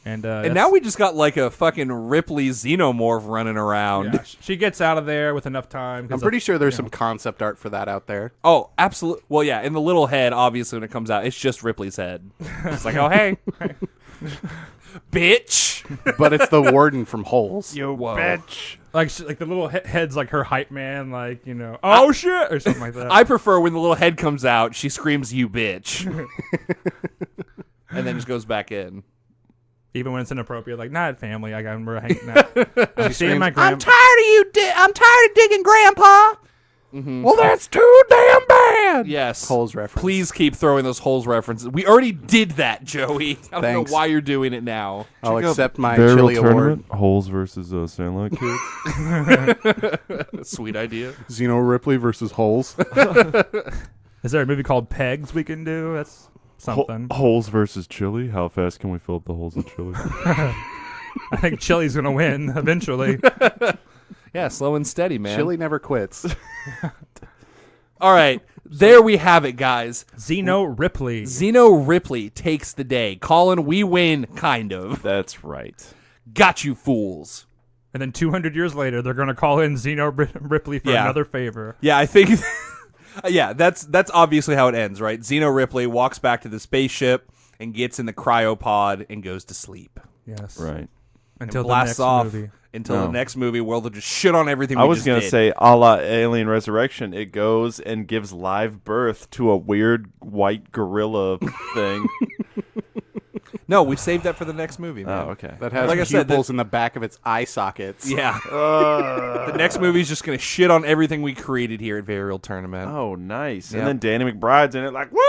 And And now we just got like a fucking Ripley Xenomorph running around. Yeah, she gets out of there with enough time. 'cause I'm pretty sure there's some concept art for that out there. Oh, absolutely. Well, yeah, in the little head, obviously, when it comes out, it's just Ripley's head. It's like, oh, hey. Bitch. But it's the warden from Holes. You Whoa. bitch. like the little head's like her hype man, like, you know, oh shit, or something like that. I prefer when the little head comes out, she screams, you bitch. And then just goes back in. Even when it's inappropriate, like, not family, I got we're hanging out. I'm seeing my I'm grandma. tired of you. I'm tired of digging Grandpa. Well, that's too damn bad. Yes. Holes reference. Please keep throwing those holes references. We already did that, Joey. I don't Thanks. know why you're doing it now. I'll Check out accept my Very chili Real award. Tournament, Holes versus Sandlot Kids. Sweet idea. Xeno Ripley versus Holes. Is there a movie called Pegs we can do? That's something. Holes versus Chili. How fast can we fill up the holes in Chili? I think Chili's gonna win eventually. Yeah, slow and steady, man. Chili never quits. All right. There we have it, guys. Xeno Ripley. Xeno Ripley takes the day. Colin, we win, kind of. That's right. Got you fools. And then 200 years later, they're gonna call in Xeno Ripley for Yeah. another favor. Yeah, I think Yeah, that's obviously how it ends, right? Xeno Ripley walks back to the spaceship and gets in the cryopod and goes to sleep. Yes. Right. Until And the blasts next off movie. until No. the next movie where they'll just shit on everything I we was just going to did. say, a la Alien Resurrection, it goes and gives live birth to a weird white gorilla thing. No, we saved that for the next movie, man. Oh, okay. That has Like I said, pupils in the back of its eye sockets. Yeah. The next movie's just going to shit on everything we created here at Very Real Tournament. Oh, nice. Yep. And then Danny McBride's in it like, woo!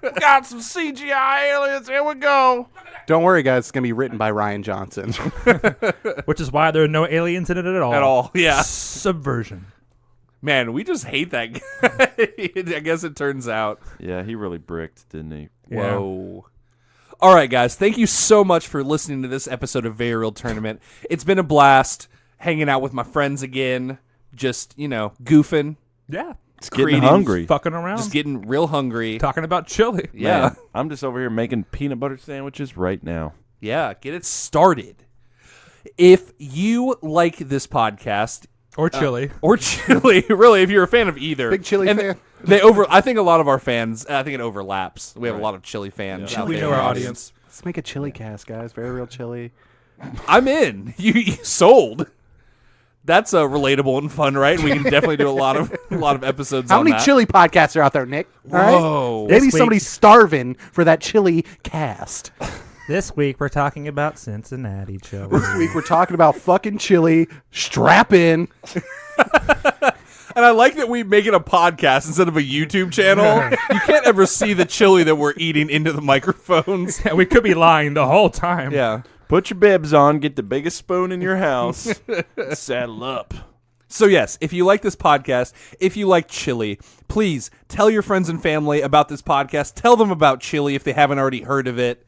We got some CGI aliens. Here we go. Don't worry, guys. It's going to be written by Ryan Johnson. Which is why there are no aliens in it at all. At all, yeah. Subversion. Man, we just hate that guy. I guess it turns out. Yeah, he really bricked, didn't he? Yeah. Whoa. All right, guys. Thank you so much for listening to this episode of Very Real Tournament. It's been a blast hanging out with my friends again. Just, goofing. Yeah. It's getting Creating hungry. Fucking around. Just getting real hungry. Talking about chili. Yeah. Man, I'm just over here making peanut butter sandwiches right now. Yeah. Get it started. If you like this podcast, Or chili. or chili, really, if you're a fan of either. Big chili and fan. I think a lot of our fans, I think it overlaps. We have a lot of chili fans. Yeah. out We there know in our the audience. Let's make a chili cast, guys. Very real chili. I'm in. You sold. That's relatable and fun, right? We can definitely do a lot of episodes How on many that. chili podcasts are out there, Nick? All right? Whoa. Maybe This week- somebody's starving for that chili cast. This week we're talking about Cincinnati chili. This week we're talking about fucking chili. Strap in. And I like that we make it a podcast instead of a YouTube channel. You can't ever see the chili that we're eating into the microphones. We could be lying the whole time. Yeah. Put your bibs on, get the biggest spoon in your house, saddle up. So yes, if you like this podcast, if you like chili, please tell your friends and family about this podcast. Tell them about chili if they haven't already heard of it.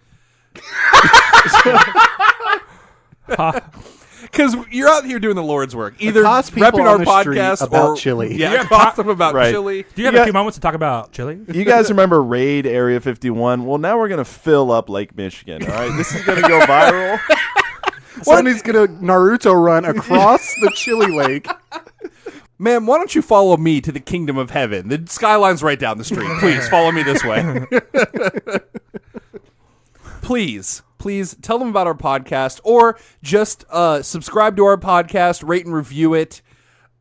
Because you're out here doing the Lord's work, either Cost people repping on our the street podcast about or chili. Yeah, Yeah, cost them about right. chili. Do you have You a got- few moments to talk about chili? You guys remember Raid Area 51? Well, now we're going to fill up Lake Michigan, all right? This is going to go viral. Somebody's going to Naruto run across the chili lake. Man, why don't you follow me to the kingdom of heaven? The skyline's right down the street. Please follow me this way. Please tell them about our podcast, or just subscribe to our podcast, rate and review it.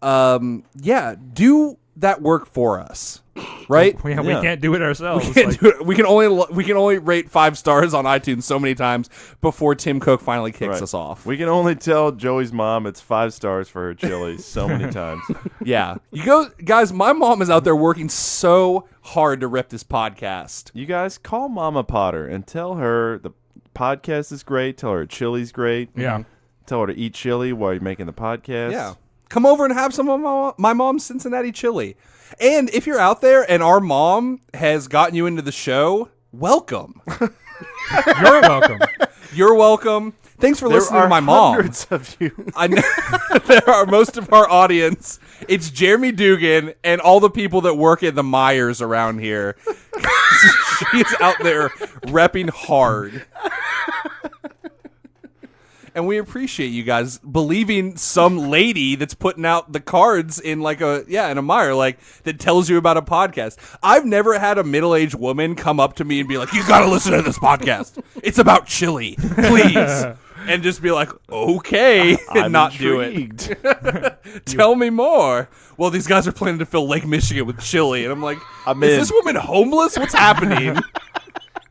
Do that work for us, right? We Yeah. can't do it ourselves. We can only rate 5 stars on iTunes so many times before Tim Cook finally kicks Right. us off. We can only tell Joey's mom it's 5 stars for her chili so many times. Yeah, guys. My mom is out there working so hard to rep this podcast. You guys call Mama Potter and tell her the podcast is great. Tell her chili's great. Yeah. Tell her to eat chili while you're making the podcast. Yeah. Come over and have some of my mom's Cincinnati chili. And if you're out there and our mom has gotten you into the show, welcome. You're welcome. You're welcome. Thanks for There listening are to my mom. Hundreds of you. I know there are most of our audience. It's Jeremy Dugan and all the people that work at the Myers around here. She's out there repping hard. And we appreciate you guys believing some lady that's putting out the cards in in a Meyer, that tells you about a podcast. I've never had a middle-aged woman come up to me and be like, "You got to listen to this podcast. It's about chili, please." And just be like, "Okay," and I'm not do it. intrigued. Tell me more. Well, these guys are planning to fill Lake Michigan with chili. And I'm like, I'm is in. this woman homeless? What's happening?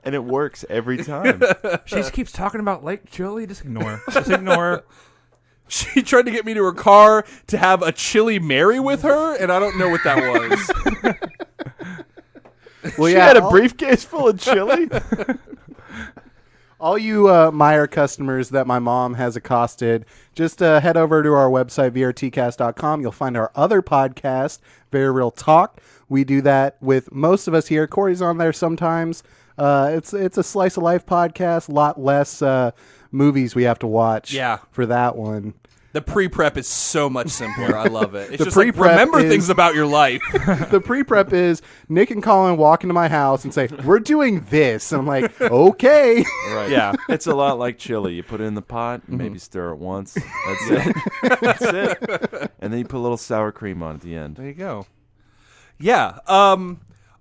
And it works every time. She just keeps talking about Lake Chili. Just ignore. Just ignore. She tried to get me to her car to have a chili Mary with her, and I don't know what that was. Well, She yeah, had a briefcase full of chili. all you Meyer customers that my mom has accosted, just head over to our website, vrtcast.com. You'll find our other podcast, Very Real Talk. We do that with most of us here. Corey's on there sometimes. It's a slice of life podcast, a lot less movies we have to watch Yeah. for that one. The pre-prep is so much simpler. I love it. It's The just like, pre-prep remember is- things about your life. The pre-prep is Nick and Colin walk into my house and say, "We're doing this." And I'm like, "Okay." Right. Yeah. It's a lot like chili. You put it in the pot and maybe stir it once. That's it. That's it. And then you put a little sour cream on at the end. There you go. Yeah.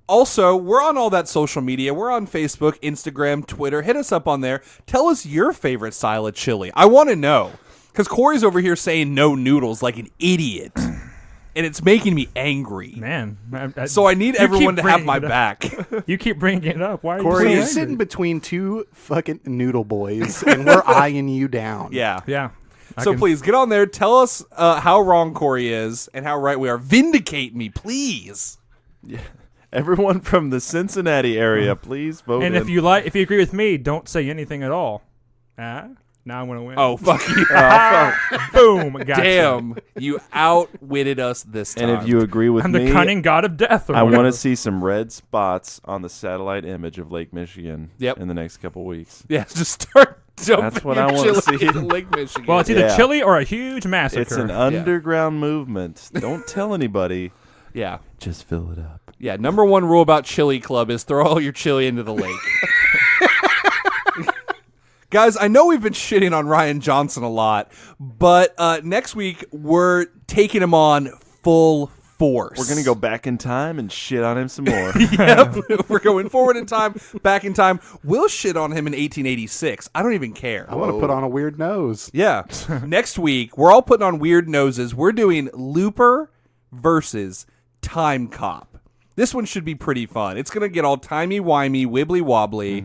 Also, we're on all that social media. We're on Facebook, Instagram, Twitter. Hit us up on there. Tell us your favorite style of chili. I want to know. Because Corey's over here saying no noodles like an idiot. And it's making me angry. Man. So I need you everyone keep to have bringing my it up. back. You keep bringing it up. Why are Corey you is so sitting angry? between two fucking noodle boys, and we're eyeing you down. Yeah. Yeah. So please get on there. Tell us how wrong Corey is and how right we are. Vindicate me, please. Yeah. Everyone from the Cincinnati area, please vote. And in. if you agree with me, don't say anything at all. Now I'm gonna win. Oh, fuck you. Boom! Gotcha. Damn. You outwitted us this time. and if you agree with I'm me, the cunning god of death. Or I want whatever. to see some red spots on the satellite image of Lake Michigan. Yep. In the next couple weeks. Yeah, just start dumping That's what your I wanna chili see. into Lake Michigan. Well, it's either Yeah. chili or a huge massacre. It's an underground movement. Don't tell anybody. yeah. Just fill it up. Yeah, number one rule about Chili Club is throw all your chili into the lake. Guys, I know we've been shitting on Ryan Johnson a lot, but next week we're taking him on full force. We're gonna go back in time and shit on him some more. Yep, we're going forward in time, back in time. We'll shit on him in 1886. I don't even care. I want to put on a weird nose. Yeah. Next week, we're all putting on weird noses. We're doing Looper versus Time Cop. This one should be pretty fun. It's going to get all timey-wimey, wibbly-wobbly.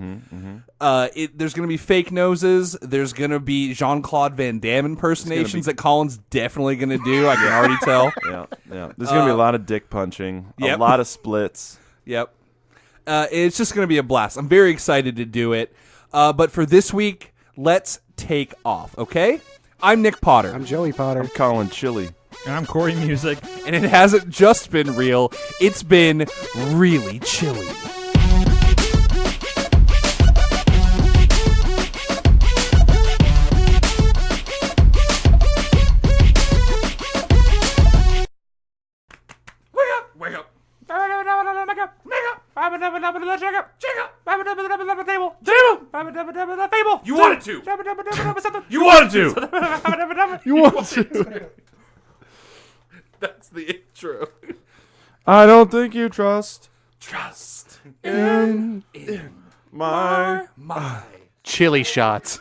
There's going to be fake noses. There's going to be Jean-Claude Van Damme impersonations that Colin's definitely going to do. I can already tell. Yeah. There's gonna be a lot of dick punching. Yep. A lot of splits. Yep. It's just going to be a blast. I'm very excited to do it. But for this week, let's take off, okay? I'm Nick Potter. I'm Joey Potter. I'm calling chili. And I'm Corey Music. And it hasn't just been real, it's been really chilly. Wake up! You wanted to! You wanted to! You want to? That's the intro. I don't think you trust Trust in in my. my Chili shots.